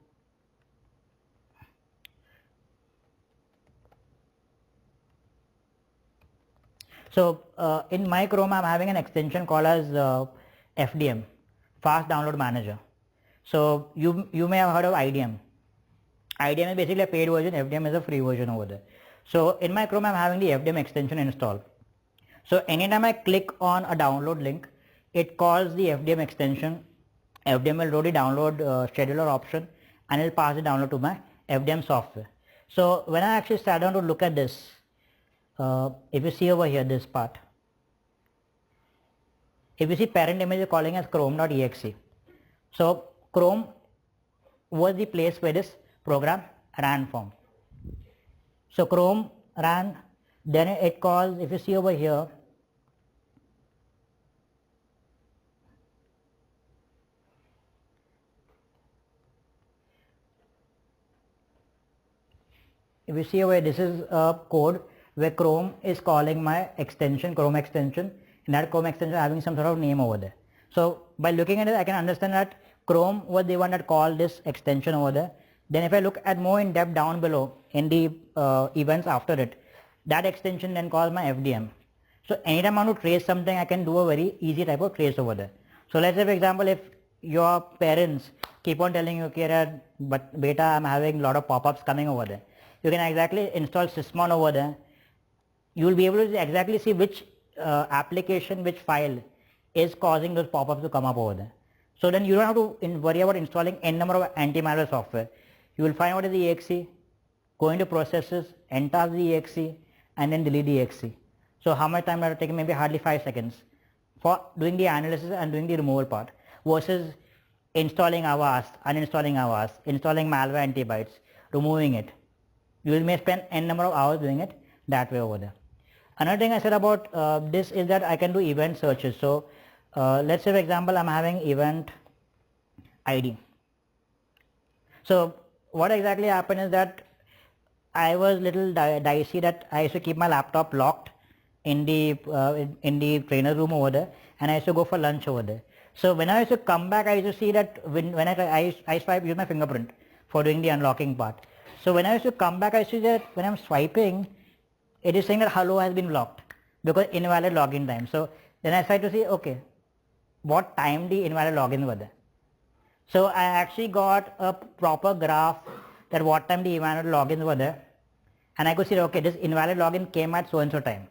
in my Chrome I'm having an extension called as FDM, Fast Download Manager. So you may have heard of IDM. IDM is basically a paid version, FDM is a free version over there. So in my Chrome I'm having the FDM extension installed. So anytime I click on a download link, it calls the FDM extension. FDM will do the download scheduler option and it will pass the download to my FDM software. So when I actually sat down to look at this, if you see over here this part, if you see parent image is calling as chrome.exe. So Chrome was the place where this program ran from. So Chrome ran, then it calls, if you see over here, if you see over here, this is a code where Chrome is calling my extension, Chrome extension, and that Chrome extension having some sort of name over there. So by looking at it, I can understand that Chrome was the one that called this extension over there. Then if I look at more in depth down below in the events after it, that extension then calls my FDM. So anytime I want to trace something, I can do a very easy type of trace over there. So let's say for example, if your parents keep on telling you, okay, but beta, I'm having a lot of pop-ups coming over there, you can exactly install sysmon over there. You will be able to exactly see which application, which file is causing those pop-ups to come up over there. So then you don't have to worry about installing n number of anti-malware software. You will find what is the exe, go into processes, enter the exe, and then delete the exe. So how much time that will take? Maybe hardly 5 seconds for doing the analysis and doing the removal part, versus installing Avast, uninstalling Avast, installing malware antibytes, removing it. You may spend n number of hours doing it that way over there. Another thing I said about this is that I can do event searches. So let's say for example I'm having event ID. So what exactly happened is that I was little dicey that I used to keep my laptop locked in the trainer room over there, and I used to go for lunch over there. So when I used to come back, I used to see that when I use my fingerprint for doing the unlocking part. So when I used to come back, I see that when I'm swiping, it is saying that hello has been blocked because invalid login time. So then I tried to see, okay, what time the invalid logins were there. So I actually got a proper graph that what time the invalid logins were there, and I could see, okay, this invalid login came at so and so time.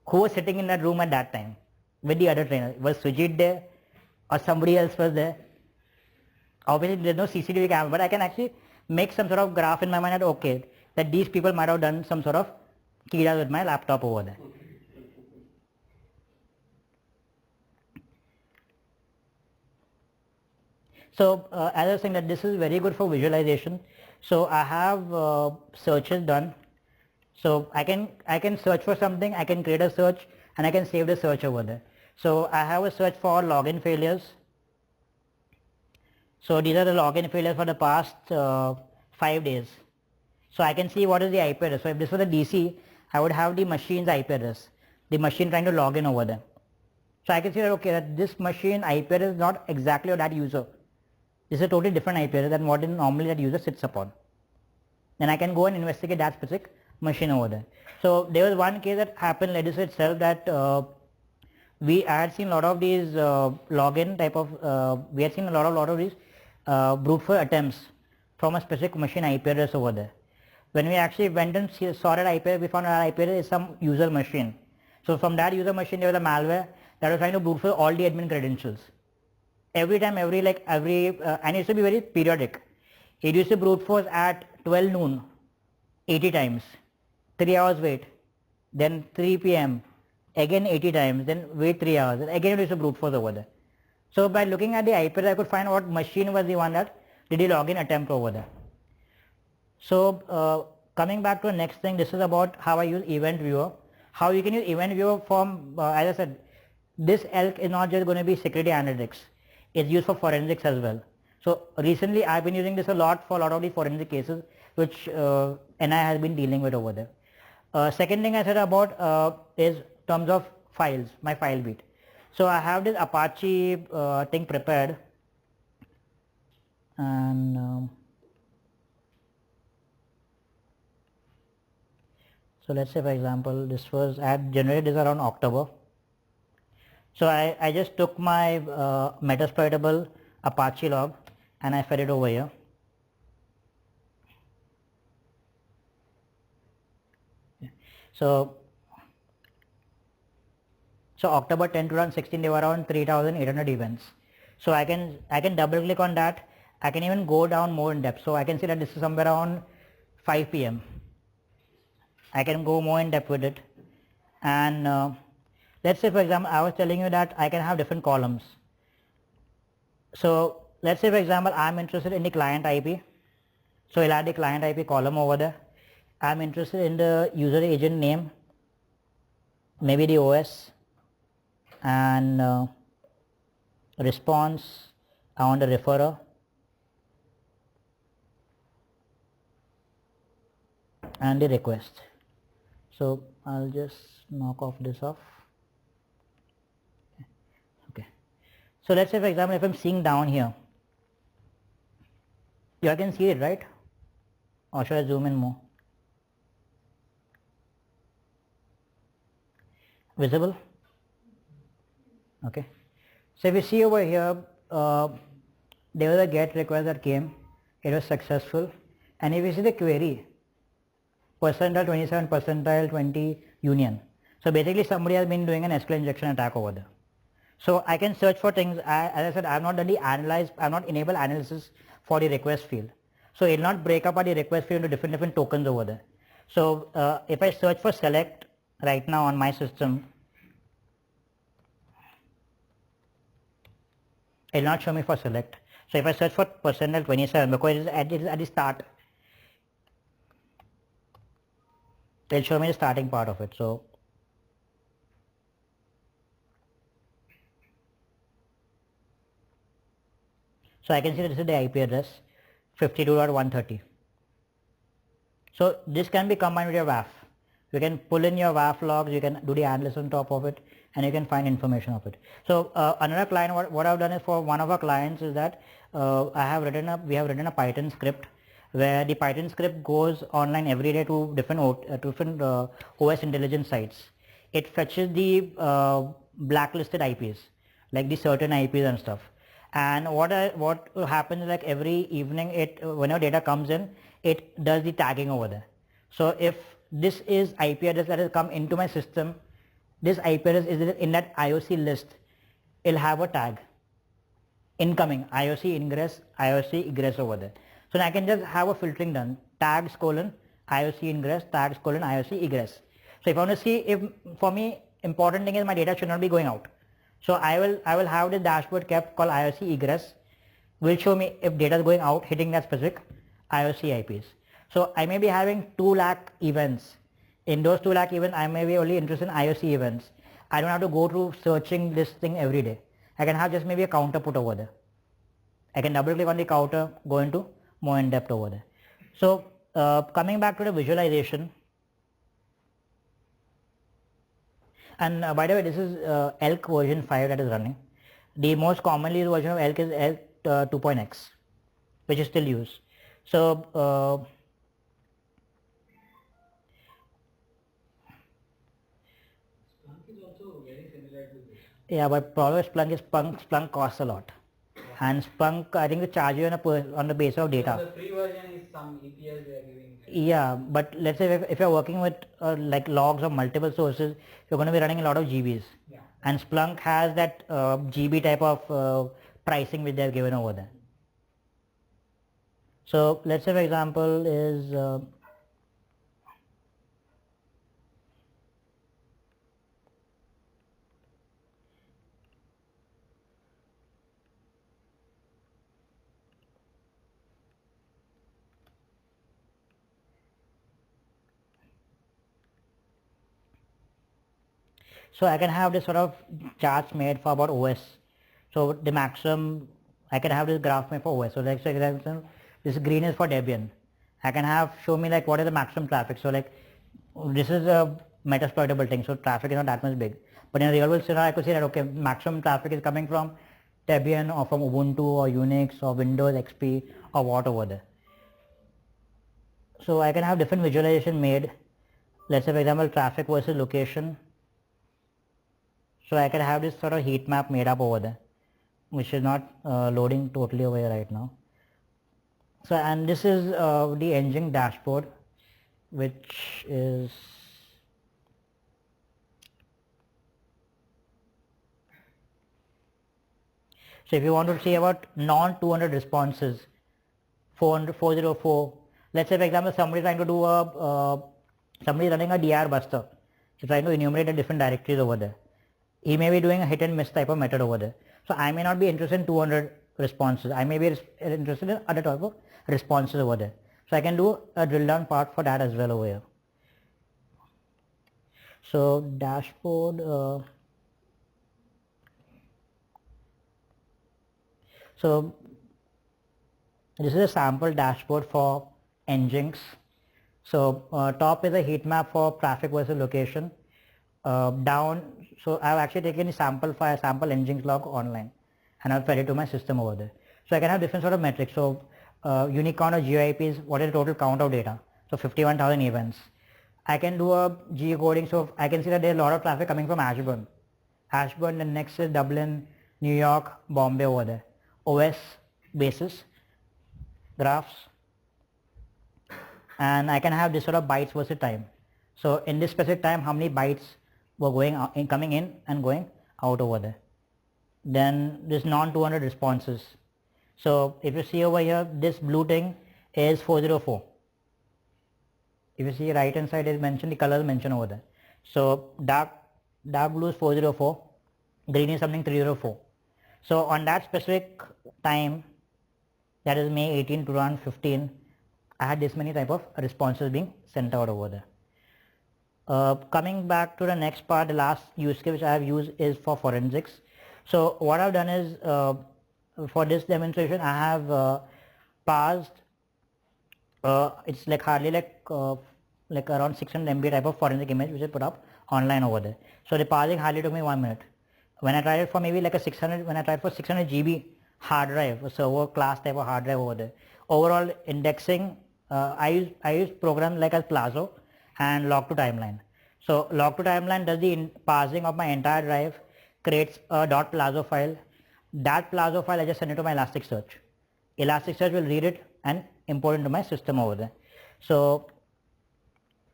Who was sitting in that room at that time with the other trainer? Was Sujit there or somebody else was there? Obviously there's no CCTV camera, but I can actually make some sort of graph in my mind that, okay, that these people might have done some sort of kira with my laptop over there. So as I was saying that this is very good for visualization. So I have searches done. So I can search for something, I can create a search, and I can save the search over there. So I have a search for login failures. So these are the login failures for the past 5 days. So I can see what is the IP address. So if this was a DC, I would have the machine's IP address, the machine trying to log in over there. So I can see that, okay, that this machine IP address is not exactly of that user. This is a totally different IP address than what normally that user sits upon. Then I can go and investigate that specific machine over there. So there was one case that happened, let us say itself, that I had seen a lot of these login type of, we had seen a lot of these brute force attempts from a specific machine IP address over there. When we actually went and saw that IP address, we found that IP address is some user machine. So from that user machine, there was a malware that was trying to brute force all the admin credentials. Every time, and it used to be very periodic. It used to brute force at 12 noon, 80 times, 3 hours wait, then 3 p.m., again 80 times, then wait 3 hours, and again it used to brute force over there. So by looking at the IP address, I could find what machine was the one that did the login attempt over there. So coming back to the next thing, this is about how I use event viewer. How you can use event viewer from, as I said, this ELK is not just going to be security analytics. It's used for forensics as well. So recently I've been using this a lot for a lot of the forensic cases which NI has been dealing with over there. Second thing I said about is terms of files, my file beat. So I have this Apache thing prepared, and so let's say for example this was, I had generated this around October. So I just took my metasploitable Apache log and I fed it over here. So October 10 to 2016 there were around 3,800 events. So I can double click on that. I can even go down more in depth. So I can see that this is somewhere around 5 p.m. I can go more in depth with it, and let's say for example I was telling you that I can have different columns. So let's say for example I'm interested in the client IP. So I'll add the client IP column over there. I'm interested in the user agent name, maybe the OS, and response, I want the referrer, and the request. So I'll just knock off this off. Okay. So let's say for example if I'm seeing down here, you can see it, right? Or should I zoom in more? Visible? Okay. So if you see over here, there was a GET request that came. It was successful. And if you see the query, percentile 27, percentile 20, union. So basically somebody has been doing an SQL injection attack over there. So I can search for things. As I said, I have not done the analyze, I have not enabled analysis for the request field. So it will not break up the request field into different tokens over there. So if I search for select right now on my system, it will not show me for select. So if I search for percentile 27, because it is at the start, it will show me the starting part of it. So I can see that this is the IP address 52.130. So this can be combined with your WAF. You can pull in your WAF logs, you can do the analysis on top of it, and you can find information of it. So another client, what I've done is for one of our clients is that we have written a Python script where the Python script goes online every day to different OS intelligence sites. It fetches the blacklisted IPs, like the certain IPs and stuff. And what happens, like every evening, whenever data comes in, it does the tagging over there. So if this is IP address that has come into my system, this IP address is in that IOC list, it'll have a tag, incoming, IOC ingress, IOC egress over there. So I can just have a filtering done, tags : IOC ingress, tags : IOC egress. So if I want to see, if for me important thing is my data should not be going out. So I will have this dashboard kept called IOC egress, will show me if data is going out hitting that specific IOC IPs. So I may be having 2 lakh events. In those 2 lakh events, I may be only interested in IOC events. I don't have to go through searching this thing every day. I can have just maybe a counter put over there. I can double click on the counter, go into more in depth over there. So Coming back to the visualization, and by the way, this is ELK version 5 that is running. The most commonly used version of ELK is ELK 2.x, which is still used. So Splunk is also very similar to this. yeah, but problem with Splunk is Splunk costs a lot, and Splunk I think they charge you on the basis of data. So the free version is some EPS they are giving. Yeah, but let's say if you're working with like logs of multiple sources, you're going to be running a lot of GBs. Yeah. And Splunk has that GB type of pricing which they've given over there. So let's say for example is so I can have this sort of charts made for about OS. So the maximum, I can have this graph made for OS. So like for example, this green is for Debian. I can have show me like what is the maximum traffic. So like this is a metasploitable thing. So traffic is not that much big. But in a real world scenario, I could say that okay, maximum traffic is coming from Debian or from Ubuntu or Unix or Windows XP or what over there. So I can have different visualization made. Let's say for example traffic versus location. So I can have this sort of heat map made up over there, which is not loading totally over here right now. So and this is the engine dashboard, which is so if you want to see about non 200 responses, 404. Let's say for example somebody trying to do a somebody running a DR buster. He's trying to enumerate the different directories over there. He may be doing a hit and miss type of method over there. So I may not be interested in 200 responses. I may be interested in other type of responses over there. So I can do a drill down part for that as well over here. So dashboard. So this is a sample dashboard for Nginx. So top is a heat map for traffic versus location. Down, so I've actually taken a sample file, sample Nginx log online, and I've fed it to my system over there. So I can have different sort of metrics. So unique count of GIPs, what is the total count of data? So 51,000 events. I can do a geocoding, so I can see that there's a lot of traffic coming from Ashburn. Ashburn, the next is Dublin, New York, Bombay over there. OS basis, graphs, and I can have this sort of bytes versus time. So in this specific time, how many bytes were going out, coming in and going out over there. Then this non 200 responses. So if you see over here, this blue thing is 404. If you see right hand side is mentioned, the color is mentioned over there. So dark blue is 404, green is something 304. So on that specific time, that is May 18 to 2015, I had this many type of responses being sent out over there. Coming back to the next part, the last use case which I have used is for forensics. So what I've done is for this demonstration I have parsed it's like hardly like around 600 MB type of forensic image which I put up online over there. So the parsing hardly took me 1 minute. When I tried it for maybe like a 600, when I tried for 600 GB hard drive, a server class type of hard drive over there, overall indexing I use programs like as Plazo and log to timeline. So log to timeline does the parsing of my entire drive, creates a .plazo file. That Plazo file I just send it to my Elasticsearch. Elasticsearch will read it and import into my system over there. So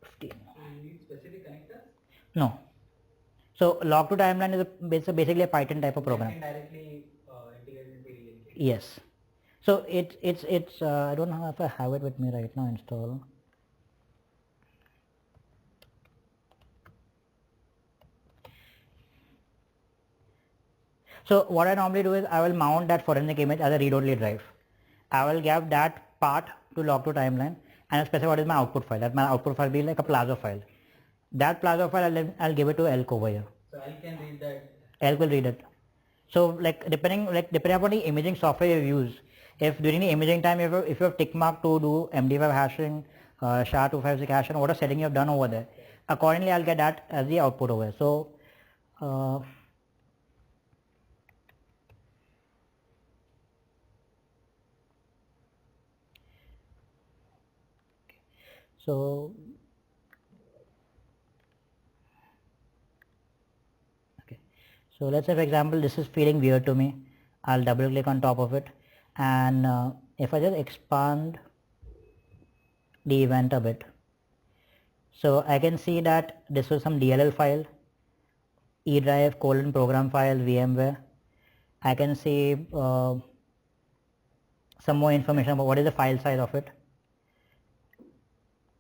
15. You need specific connectors? No. So log to timeline is basically a Python type of program. You can directly integrate into ELK. Yes. So it's I don't know if I have it with me right now install. So what I normally do is I will mount that forensic image as a read-only drive. I will give that part to log to timeline and I'll specify what is my output file. That my output file be like a Plazo file. That Plazo file I'll give it to ELK over here. So ELK can read that. ELK will read it. So like depending upon the imaging software you use, if during the imaging time if you have tick mark to do MD5 hashing, SHA-256 hash and whatever setting you have done over there. Accordingly, I'll get that as the output over here. So so okay, so let's say for example this is feeling weird to me. I'll double click on top of it, and if I just expand the event a bit, so I can see that this was some DLL file, eDrive : program file VMware. I can see some more information about what is the file size of it,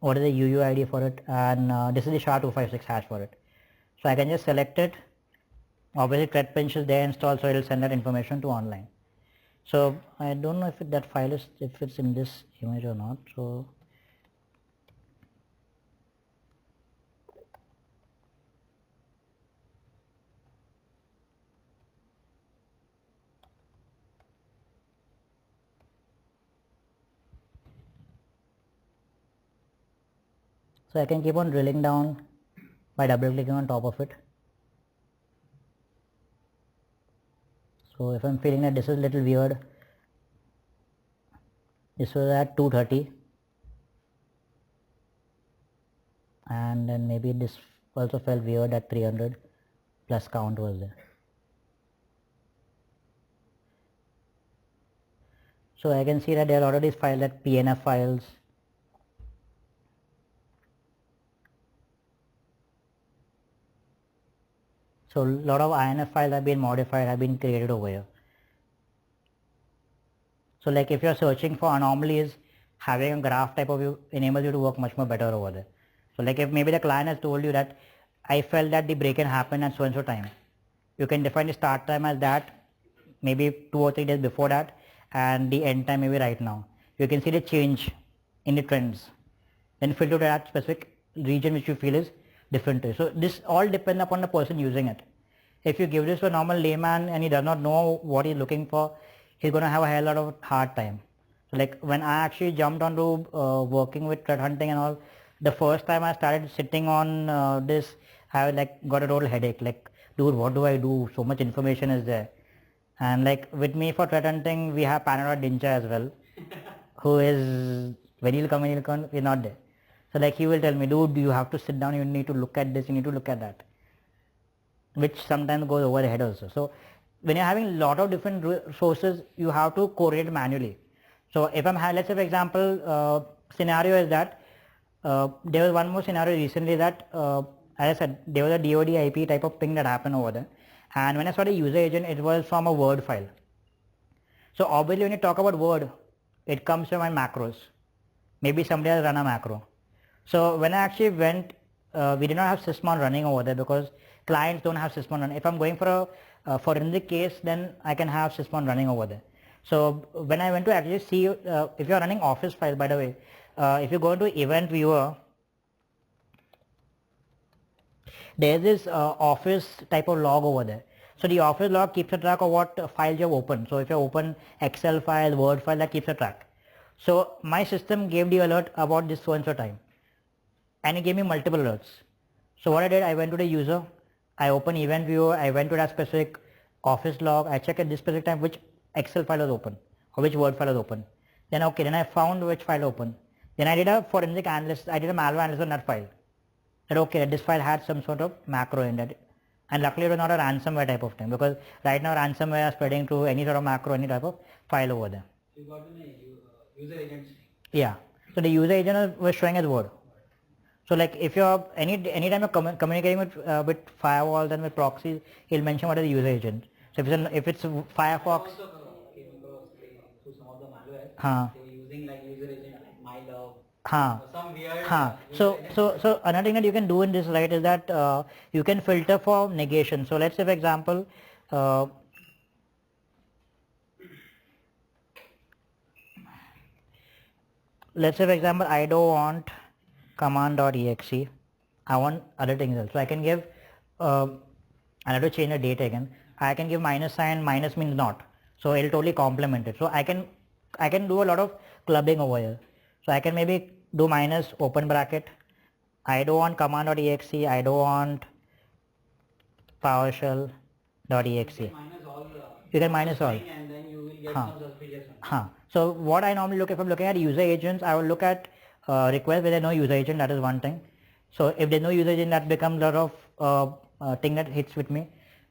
what is the UUID for it, and this is the SHA-256 hash for it. So I can just select it. Obviously ThreadPinch is there installed, so it will send that information to online. So I don't know if that file is, if it's in this image or not. So I can keep on drilling down by double clicking on top of it. So if I'm feeling that this is a little weird, this was at 230, and then maybe this also felt weird at 300 plus count was there. So I can see that there are a lot of these files, that PNF files. So a lot of INF files have been modified, have been created over here. So like if you're searching for anomalies, having a graph type of view enables you to work much more better over there. So like if maybe the client has told you that I felt that the break-in happened at so and so time, you can define the start time as that, maybe 2 or 3 days before that, and the end time maybe right now. You can see the change in the trends. Then filter to that specific region which you feel is different to you. So this all depends upon the person using it. If you give this to a normal layman and he does not know what he's looking for, he's going to have a hell lot of hard time. So like when I actually jumped onto working with threat hunting and all, the first time I started sitting on this, I like got a total headache. Like, dude, what do I do? So much information is there. And like with me for threat hunting, we have Panera Dincha as well, who is, when he'll come, we're not there. So like he will tell me, dude, you have to sit down, you need to look at this, you need to look at that, which sometimes goes over the head also. So when you're having a lot of different sources, you have to correlate manually. So if I'm, let's say for example, scenario is that there was one more scenario recently that, as I said, there was a DoD IP type of thing that happened over there. And when I saw the user agent, it was from a Word file. So obviously when you talk about Word, it comes from my macros. Maybe somebody has run a macro. So when I actually went, we did not have sysmon running over there because clients don't have sysmon running. If I'm going for a forensic case, then I can have sysmon running over there. So when I went to actually see, if you're running Office files, by the way, if you go into event viewer, there's this Office type of log over there. So the Office log keeps a track of what files you have opened. So if you open Excel file, Word file, that keeps a track. So my system gave the alert about this so and so time, and it gave me multiple alerts. So what I did, I went to the user, I opened event viewer, I went to that specific Office log, I checked at this specific time which Excel file was open or which Word file was open. Then okay, then I found which file open. Then I did a forensic analysis, I did a malware analysis on that file. That okay, this file had some sort of macro in it. And luckily it was not a ransomware type of thing, because right now ransomware is spreading to any sort of macro, any type of file over there. You got an user agent. Yeah. So the user agent was showing as Word. So like if you're anytime you're communicating with firewalls and with proxies, he'll mention what is the user agent. So if it's Firefox. I also came across through some of the malware. They were using like user agent like MyLove. Some weird. So another thing that you can do in this, right, is that you can filter for negation. So let's say for example, I don't want command.exe, I want other things else. So I can give, I have to change the date again. I can give minus sign, minus means not. So it'll totally complement it. So I can do a lot of clubbing over here. So I can maybe do minus open bracket. I don't want command.exe, I don't want PowerShell.exe. Minus all You can minus all. and then you will get some suspicious one. So what I normally look, if I'm looking at user agents, I will look at request where there's no user agent. That is one thing. So if there's no user agent, that becomes a lot of thing that hits with me.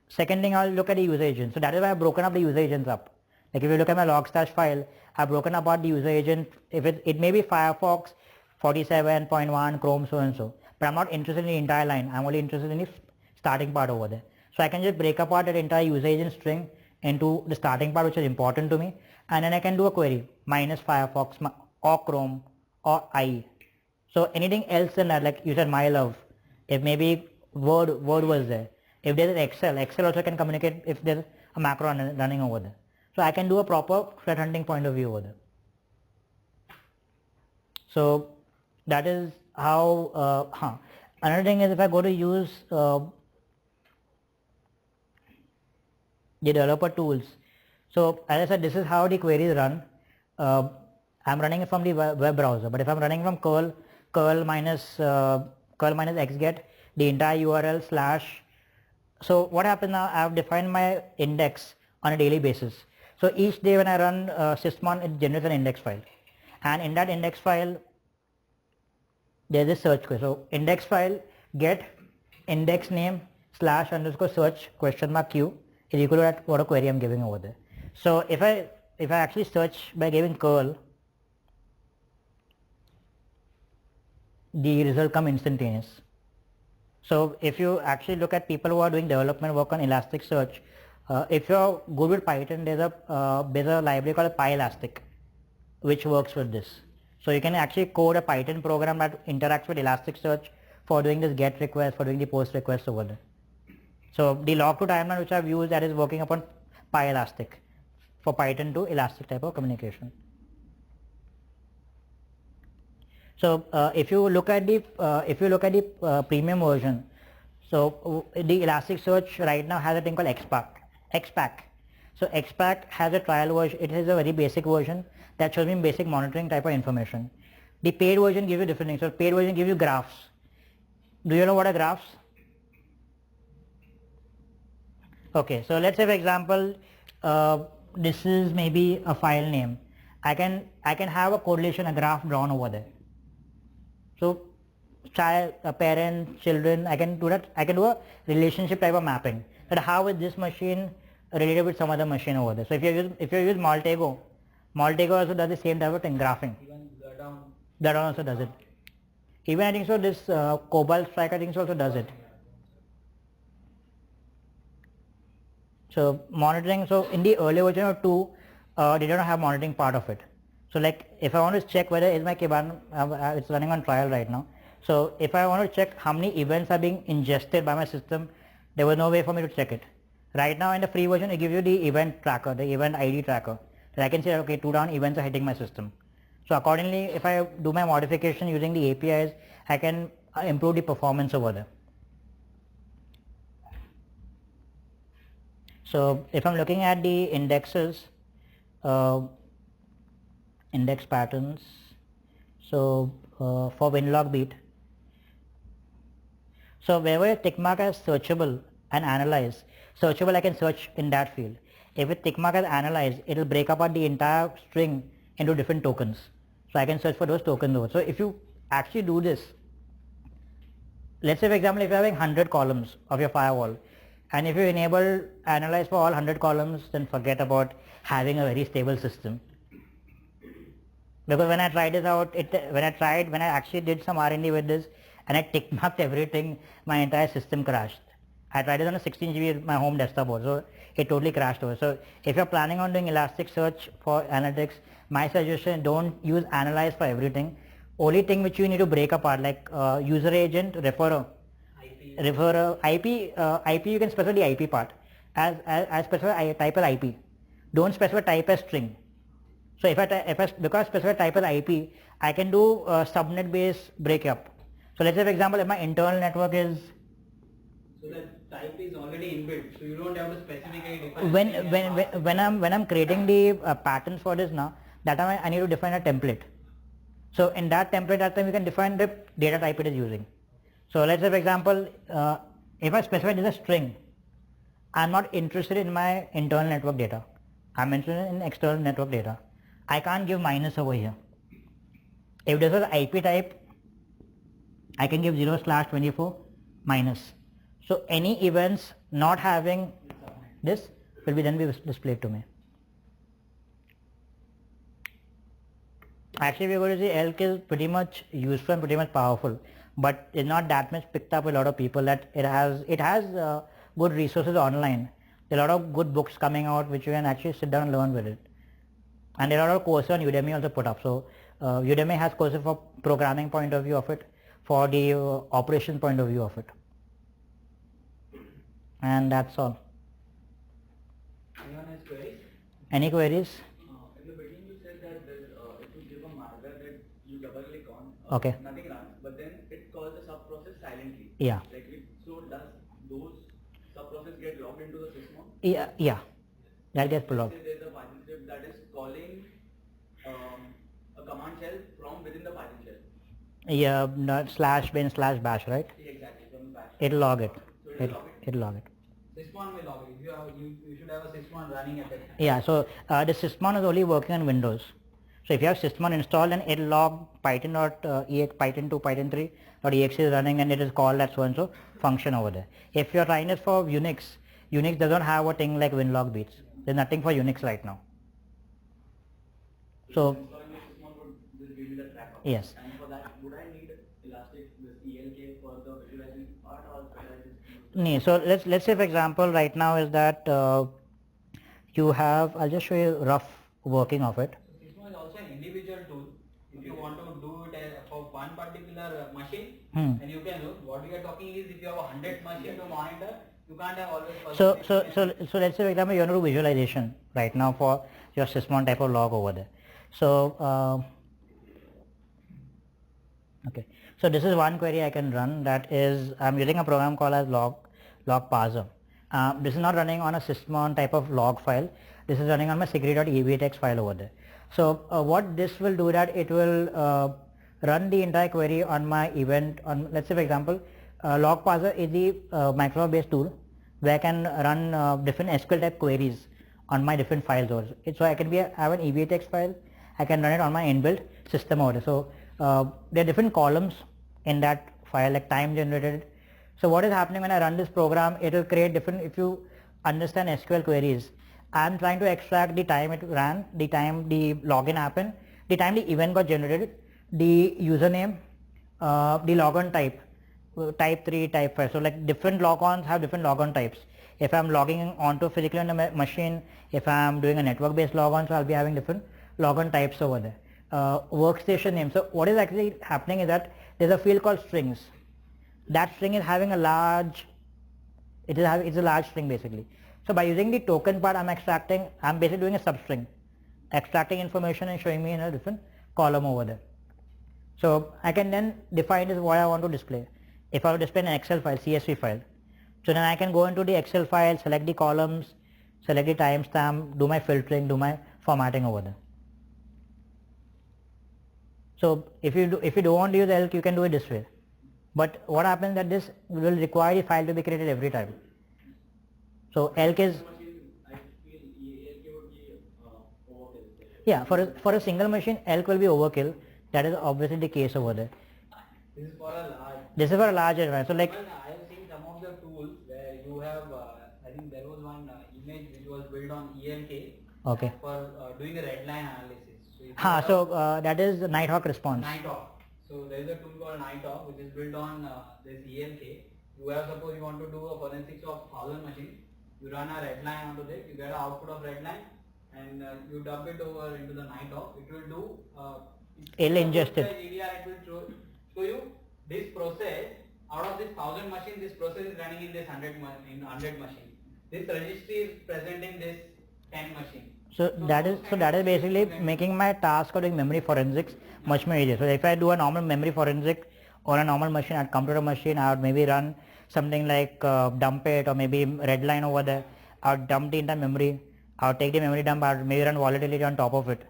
Second thing, I'll look at the user agent. So that is why I've broken up the user agents up. Like if you look at my Logstash file, I've broken apart the user agent. If it may be Firefox 47.1, Chrome so and so, but I'm not interested in the entire line. I'm only interested in the starting part over there. So I can just break apart that entire user agent string into the starting part, which is important to me, and then I can do a query minus Firefox or Chrome or IE. So anything else than that, like you said, my love, if maybe Word was there, if there's an Excel also can communicate if there's a macro running over there. So I can do a proper threat hunting point of view over there. So that is how. Another thing is, if I go to use the developer tools. So as I said, this is how the queries run. I'm running it from the web browser, but if I'm running from curl minus xget, the entire URL slash. So what happens now, I have defined my index on a daily basis. So each day when I run sysmon, it generates an index file, and in that index file there is a search query. So index file get index name slash underscore search question mark q is equal to that what a query I'm giving over there. So if I actually search by giving curl, the result come instantaneous. So if you actually look at people who are doing development work on Elasticsearch, if you're good with Python, there's a library called PyElastic which works with this. So you can actually code a Python program that interacts with Elasticsearch for doing this get request, for doing the post request over there. So the log to timeline which I've used, that is working upon PyElastic for Python to Elastic type of communication. So if you look at the premium version, so the Elasticsearch right now has a thing called XPack. So XPack has a trial version. It is a very basic version that shows me basic monitoring type of information. The paid version gives you different things. So paid version gives you graphs. Do you know what are graphs? Okay, so let's say for example, this is maybe a file name. I can have a correlation, a graph drawn over there. So child, parent, children, I can do that. I can do a relationship type of mapping. That how is this machine related with some other machine over there. So if you use Maltego also does the same type of thing, graphing. Even Gurdon also does it. Even I think so this Cobalt Strike I think so also does it. So monitoring, so in the early version of 2, they don't have monitoring part of it. So like if I want to check whether is my Kibana, it's running on trial right now. So if I want to check how many events are being ingested by my system, there was no way for me to check it. Right now in the free version, it gives you the event tracker, the event ID tracker. So I can say, okay, 2 down events are hitting my system. So accordingly, if I do my modification using the APIs, I can improve the performance over there. So if I'm looking at the indexes, index patterns, so for winlog beat, so wherever tick mark as searchable and analyze, searchable I can search in that field. If it tick mark as analyze, it will break apart the entire string into different tokens. So I can search for those tokens over. So if you actually do this, let's say for example, if you're having 100 columns of your firewall, and if you enable analyze for all 100 columns, then forget about having a very stable system. Because when I tried this out, when I actually did some R&D with this and I tick marked everything, my entire system crashed. I tried it on a 16 GB my home desktop board, so it totally crashed over. So if you're planning on doing Elasticsearch for analytics, my suggestion, don't use analyze for everything. Only thing which you need to break apart, like user agent, referrer, IP, you can specify the IP part as specify type as IP. Don't specify type as string. So because I specify type as IP, I can do subnet based breakup. So let's say for example, if my internal network is, so that type is already inbuilt, so you don't have to specifically define. when I'm creating the patterns for this now, that time I need to define a template. So in that template, that time you can define the data type it is using. So let's say for example, if I specify it as a string, I'm not interested in my internal network data. I'm interested in external network data. I can't give minus over here. If this was IP type, I can give 0/24 minus. So any events not having this will be then be displayed to me. Actually, we're going to see ELK is pretty much useful and pretty much powerful, but it's not that much picked up with a lot of people. That it has good resources online. There are a lot of good books coming out which you can actually sit down and learn with it. And there are a lot of courses on Udemy also put up. So Udemy has courses for programming point of view of it, for the operation point of view of it. And that's all. Anyone has queries? Any queries? In the beginning you said that if you give a malware that you double click on, Okay. nothing runs, but then it calls the sub-process silently. Yeah. So does those sub-process get logged into the system? Yeah. That gets pulled out. There's a Python script that is calling a command shell from within the Python shell. Yeah, /bin/bash, right? Exactly, from the bash. It'll log it. So it'll log it. It'll log it. Sysmon will log it. You should have a Sysmon running at that time. Yeah, so the Sysmon is only working on Windows. So if you have Sysmon installed, then it'll log python.exe, python 2, python 3.exe is running and it is called that so and so function over there. If you're trying this for Unix, Unix doesn't have a thing like winlog beats. There's nothing for Unix right now. So installing the Sysmon would just give me the track of it. yes. And for that, would I need Elastic, this ELK for the visualizing part, or should I just use So let's say for example right now is that you have, I'll just show you rough working of it. So Sysmon is also an individual tool. If you want to do it for one particular machine, and you can look. What we are talking is if you have 100 machines to monitor, you can't have always. So let's say for example you want to do visualization right now for your Sysmon type of log over there. So okay, so this is one query I can run, that is I'm using a program called as log parser. This is not running on a Sysmon type of log file. This is running on my security.evtext file over there. So what this will do, that it will run the entire query on my event on, let's say for example log parser is the Microsoft based tool where I can run different SQL type queries on my different files also. So I can have an evtext file, I can run it on my inbuilt system order. So there are different columns in that file, like time generated. So what is happening when I run this program, it will create different, if you understand SQL queries, I am trying to extract the time it ran, the time the login happened, the time the event got generated, the username, the logon type, type 3, type 5. So like different logons have different logon types. If I am logging onto physically on the machine, if I am doing a network based logon, so I will be having different logon types over there. Workstation name. So what is actually happening is that there is a field called strings. That string is having a large, it's a large string basically. So by using the token part, I'm basically doing a substring, extracting information and showing me in a different column over there. So I can then define this what I want to display. If I want to display an Excel file, CSV file, so then I can go into the Excel file, select the columns, select the timestamp, do my filtering, do my formatting over there. So if you don't want to use ELK, you can do it this way. But what happens that this will require the file to be created every time. So ELK is, I feel ELK would be overkill. yeah, for a single machine ELK will be overkill. That is obviously the case over there. This is for a large. This is for a large environment. So like, Well, I have seen some of the tools where you have, I think there was one image which was built on ELK okay. for doing a red line analysis. So, that is Nighthawk response. Nighthawk. So there is a tool called Nighthawk which is built on this ELK. You have, suppose you want to do a forensics of 1000 machines. You run a red line onto this, you get an output of red line, and you dump it over into the Nighthawk. It will do. It'll ingest it. It will show you this process. Out of this 1000 machines, this process is running in this 100 machine. This registry is present in this 10 machine. So that is basically making my task of doing memory forensics much more easier. So if I do a normal memory forensic on a normal machine, I'd come to the machine, I would maybe run something like dump it, or maybe red line over there. I would dump the entire memory. I would take the memory dump, I would maybe run volatility on top of it,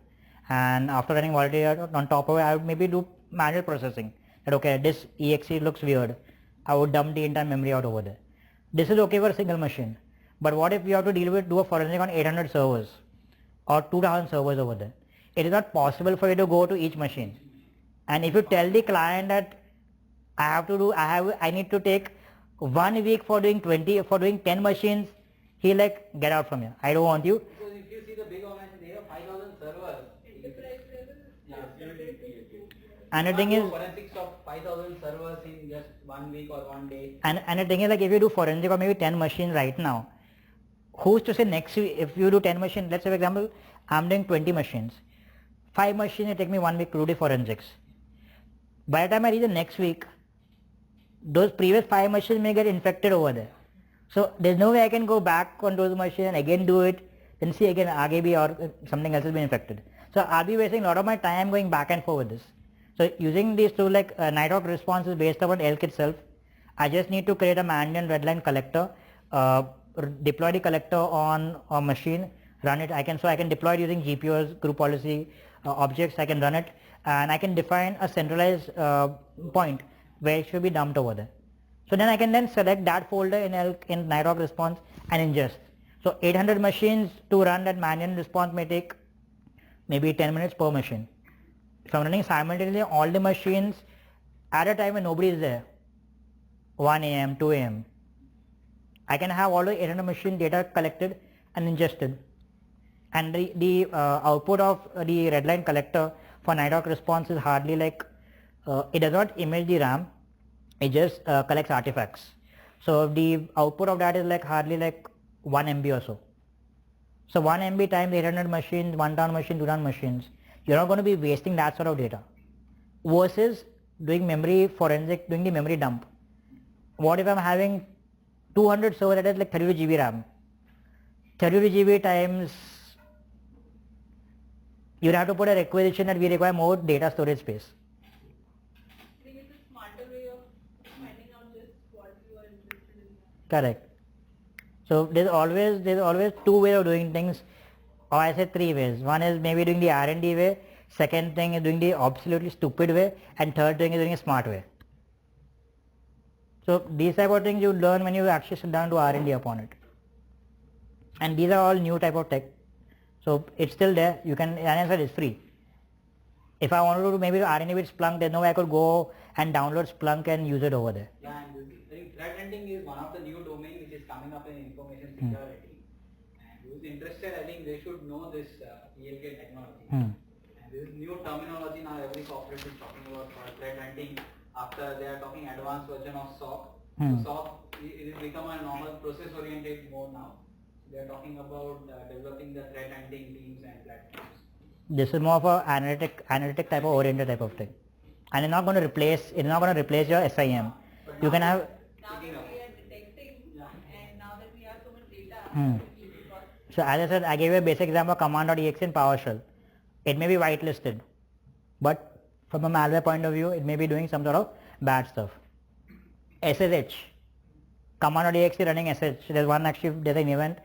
and after running validator on top of it, I would maybe do manual processing. That okay, this exe looks weird. I would dump the entire memory out over there. This is okay for a single machine. But what if you have to do a forensic on 800 servers or 2000 servers over there? It is not possible for you to go to each machine. And if you tell the client that I need to take 1 week for doing 10 machines, he like, get out from here. I don't want you. Because if you see the big organization, they have 5,000 servers. Enterprise level. And the thing is, forensics of 5,000 servers in just 1 week or 1 day. and the thing is, like, if you do forensic or maybe 10 machines right now, who's to say next week, if you do 10 machines, let's say for example, I'm doing 20 machines. 5 machines, it take me 1 week to do the forensics. By the time I reach the next week, those previous 5 machines may get infected over there. So there's no way I can go back on those machines and again do it, then see again RGB or something else has been infected. So I'll be wasting a lot of my time going back and forth with this. So using these tools like Nighthawk response is based upon ELK itself. I just need to create a manual redline collector, deploy the collector on a machine, run it. I can deploy it using GPOs, group policy objects. I can run it, and I can define a centralized point where it should be dumped over there. So then I can then select that folder in Nighthawk response and ingest. So 800 machines to run that manual response may take maybe 10 minutes per machine. If I'm running simultaneously all the machines at a time when nobody is there, 1 a.m., 2 a.m., I can have all the 800 machine data collected and ingested. And the output of the redline collector for Nighthawk response is hardly like, it does not image the RAM, it just collects artifacts. So the output of that is like hardly like 1 MB or so. So 1 MB times 800 machines, 1 town machine, 2 town machines, you're not going to be wasting that sort of data. Versus doing memory forensic, doing the memory dump. What if I'm having 200 servers that is like 32 GB RAM? 32 GB times, you'd have to put a requisition that we require more data storage space. I think it's a smarter way of finding out just what you are interested in. Correct. So there's always 2 ways of doing things, or I say 3 ways. One is maybe doing the R&D way, second thing is doing the absolutely stupid way, and third thing is doing a smart way. So these type of things you learn when you actually sit down to R&D upon it. And these are all new type of tech. So it's still there. You can, and it's free. If I wanted to do maybe R&D with Splunk, there's no way I could go and download Splunk and use it over there. Yeah, and I think threat hunting is one of the new domains which is coming up in information security. And who's interested, I think they should know this ELK technology. And this is new terminology now. Every corporate is talking about for threat hunting. After they are talking advanced version of SOC. So SOC it has become a normal process-oriented mode now. They are talking about developing the threat hunting teams and platforms. This is more of a analytic type of oriented type of thing, and it's not going to replace your SIEM. But You can have. Now that we are detecting and now that we have so much data, So as I said, I gave you a basic example of command.exe in PowerShell. It may be whitelisted, but from a malware point of view, it may be doing some sort of bad stuff. SSH, command.exe running SSH. There's an event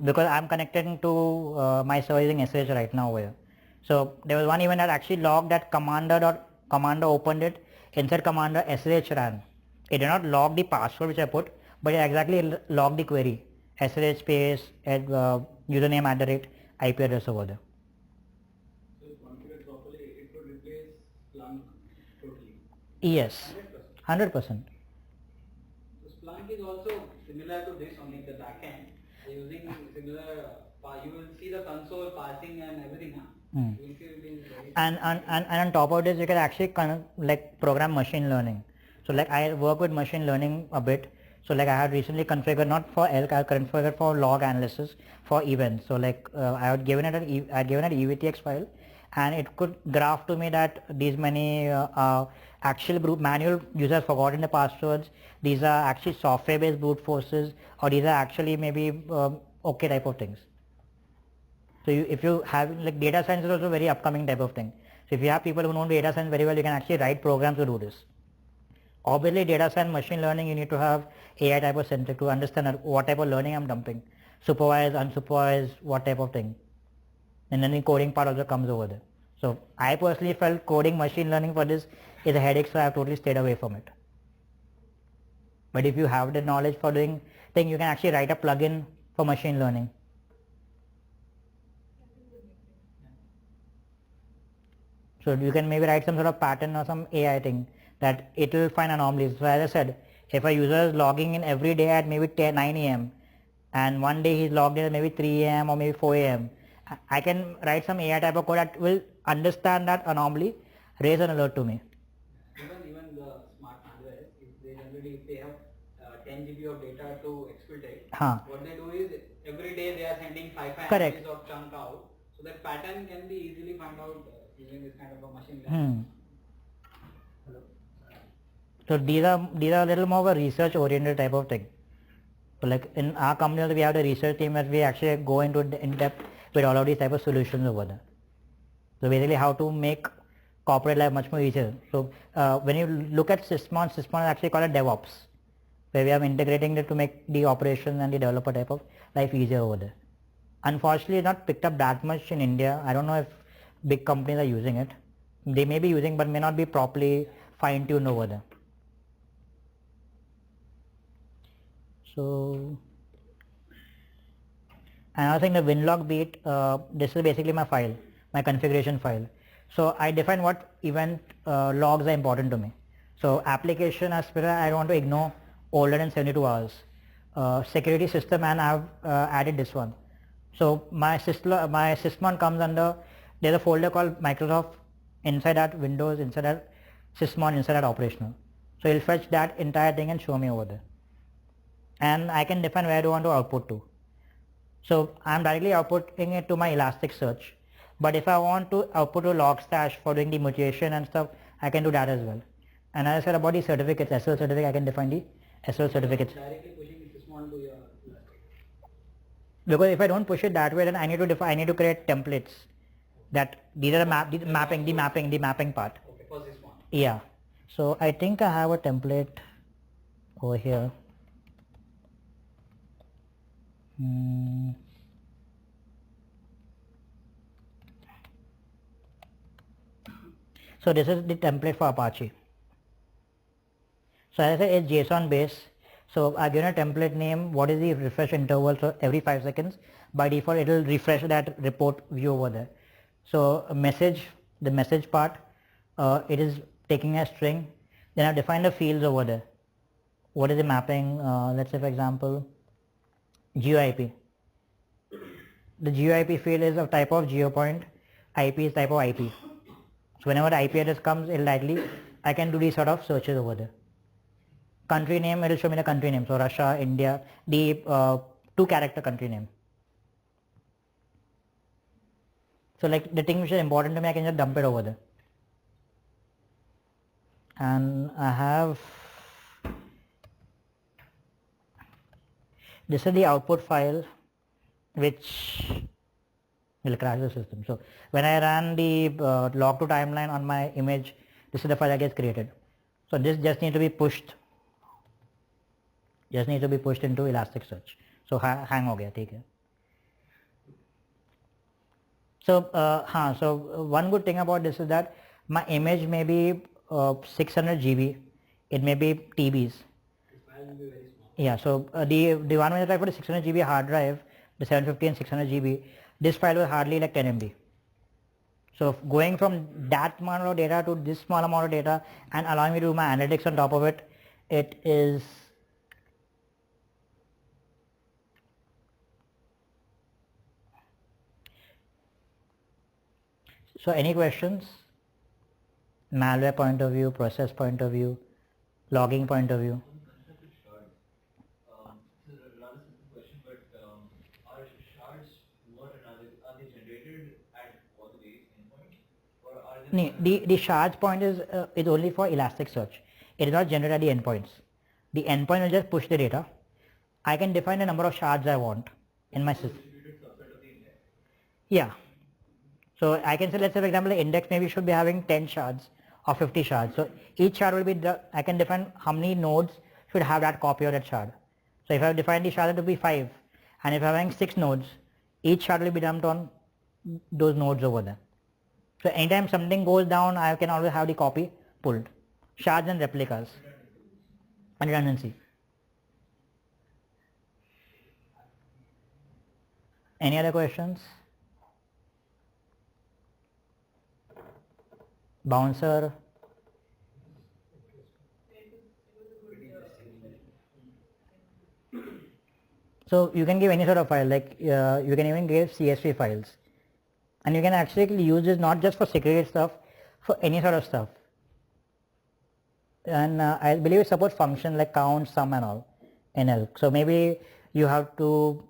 because I'm connected to my server using SSH right now over here. So there was one event that actually logged that commander opened it, inside commander SSH ran. It did not log the password which I put, but it exactly logged the query. SSH space, username @ IP address over there. So if configured properly, it could replace Splunk totally. Yes, 100%. So Splunk is also similar to this only the backend. Using similar, you will see the console parsing and everything. You will see it is very And on top of this, you can actually like program machine learning. So like I work with machine learning a bit. So like I had recently configured, not for ELK, I configured for log analysis for events. So like I had given it an EVTX file, and it could graph to me that these many actual manual users forgotten the passwords. These are actually software based brute forces, or these are actually maybe okay type of things. So if you have like data science is also very upcoming type of thing. So if you have people who know data science very well, you can actually write programs to do this. Obviously data science, machine learning, you need to have AI type of centric to understand what type of learning I'm dumping. Supervised, unsupervised, what type of thing. And then the coding part also comes over there. So I personally felt coding machine learning for this is a headache, so I have totally stayed away from it. But if you have the knowledge for doing thing, you can actually write a plugin for machine learning. So you can maybe write some sort of pattern or some AI thing that it will find anomalies. So as I said, if a user is logging in every day at maybe 9 a.m. and one day he's logged in at maybe 3 a.m. or maybe 4 a.m. I can write some AI type of code that will understand that anomaly, raise an alert to me. Even the smart hardware, if they have 10 GB of data to exploit, what they do is every day they are sending 5 images of chunk out, so that pattern can be easily found out using this kind of a machine learning. So these are a little more of a research oriented type of thing. So like in our company we have the research team where we actually go into in depth with all of these type of solutions over there. So basically how to make corporate life much more easier. So when you look at Sysmon is actually called a DevOps, where we are integrating it to make the operation and the developer type of life easier over there. Unfortunately, it's not picked up that much in India. I don't know if big companies are using it. They may be using, but may not be properly fine-tuned over there. So another thing, the winlog beat, this is basically my file, my configuration file. So I define what event logs are important to me. So application Aspira, I want to ignore older than 72 hours. Security system, and I've added this one. So my Sysmon comes under, there's a folder called Microsoft, inside that Windows, inside that Sysmon, inside that operational. So it'll fetch that entire thing and show me over there. And I can define where I want to output to. So I'm directly outputting it to my Elasticsearch. But if I want to output to Logstash for doing the mutation and stuff, I can do that as well. And as I said about the certificates, SL certificate, I can define the SL certificates. Directly pushing the Sysmon to your Elastic. Because if I don't push it that way, then I need to create templates. That these are the mapping part. Okay, for Sysmon. Yeah. So I think I have a template over here. So this is the template for Apache. So as I say, it's JSON based. So I've given a template name, what is the refresh interval, so every 5 seconds. By default it will refresh that report view over there. So a message, the message part, it is taking a string. Then I've defined the fields over there. What is the mapping? Let's say for example, GeoIP. The GeoIP field is a type of GeoPoint, IP is type of IP. So whenever the IP address comes, it'll likely, I can do these sort of searches over there. Country name, it will show me the country name. So Russia, India, the 2-character country name. So like the thing which is important to me, I can just dump it over there. And I have, this is the output file which will crash the system. So when I ran the log to timeline on my image, this is the file that gets created. So this just needs to be pushed. Just need to be pushed into Elasticsearch. So hang ho gaya, theek hai. So so one good thing about this is that my image may be 600 GB, it may be TBs. This file will be very small. Yeah, so the one when I try for the 600 GB hard drive, the 750 and 600 GB, this file was hardly like 10 MB. So going from that amount of data to this small amount of data and allowing me to do my analytics on top of it, it is so. Any questions? Malware point of view, process point of view, logging point of view. The shards point is only for Elasticsearch. It is not generated at the endpoints. The endpoint will just push the data. I can define the number of shards I want in my system. Yeah. So I can say, let's say for example, the index maybe should be having 10 shards or 50 shards. So each shard will be, I can define how many nodes should have that copy of that shard. So if I define the shard to be 5, and if I'm having 6 nodes, each shard will be dumped on those nodes over there. So anytime something goes down, I can always have the copy pulled. Shards and replicas and redundancy. Any other questions? Bouncer. So you can give any sort of file, like you can even give CSV files, and you can actually use this not just for security stuff, for any sort of stuff. And I believe it supports functions like count, sum and all in ELK. So maybe you have to,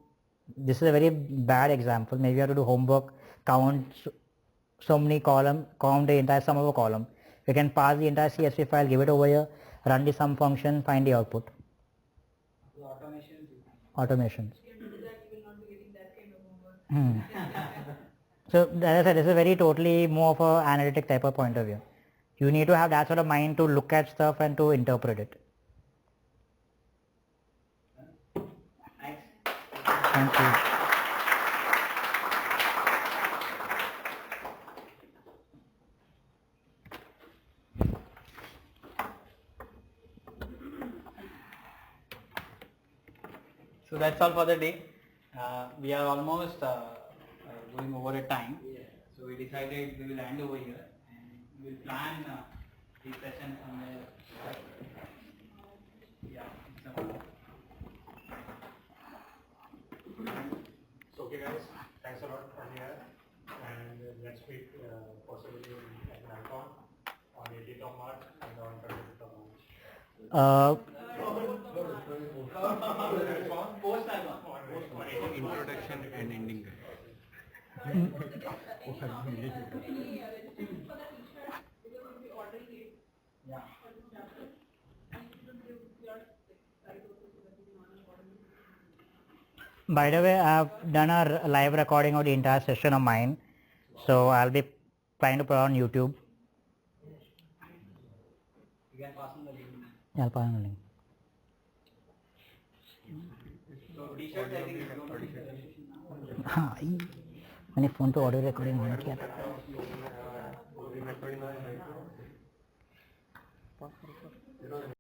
this is a very bad example, maybe you have to do homework, count so many column, count the entire sum of a column. You can pass the entire CSV file, give it over here, run the sum function, find the output. Automations. So as I said, this is very totally more of a analytic type of point of view. You need to have that sort of mind to look at stuff and to interpret it. Thank you. So that's all for the day. We are almost going over a time. So we decided we will end over here and we will plan the session somewhere. Yeah. So okay guys, thanks a lot for here and let's meet possibly at Nikon on 18th of March and on 25th of March. Introduction and ending. By the way, I have done a live recording of the entire session of mine, so I'll be trying to put it on YouTube. You can pass on the link. Yeah, I'll put it on the link. So t-shirts I think हाँ मैंने phone पे audio recording on किया था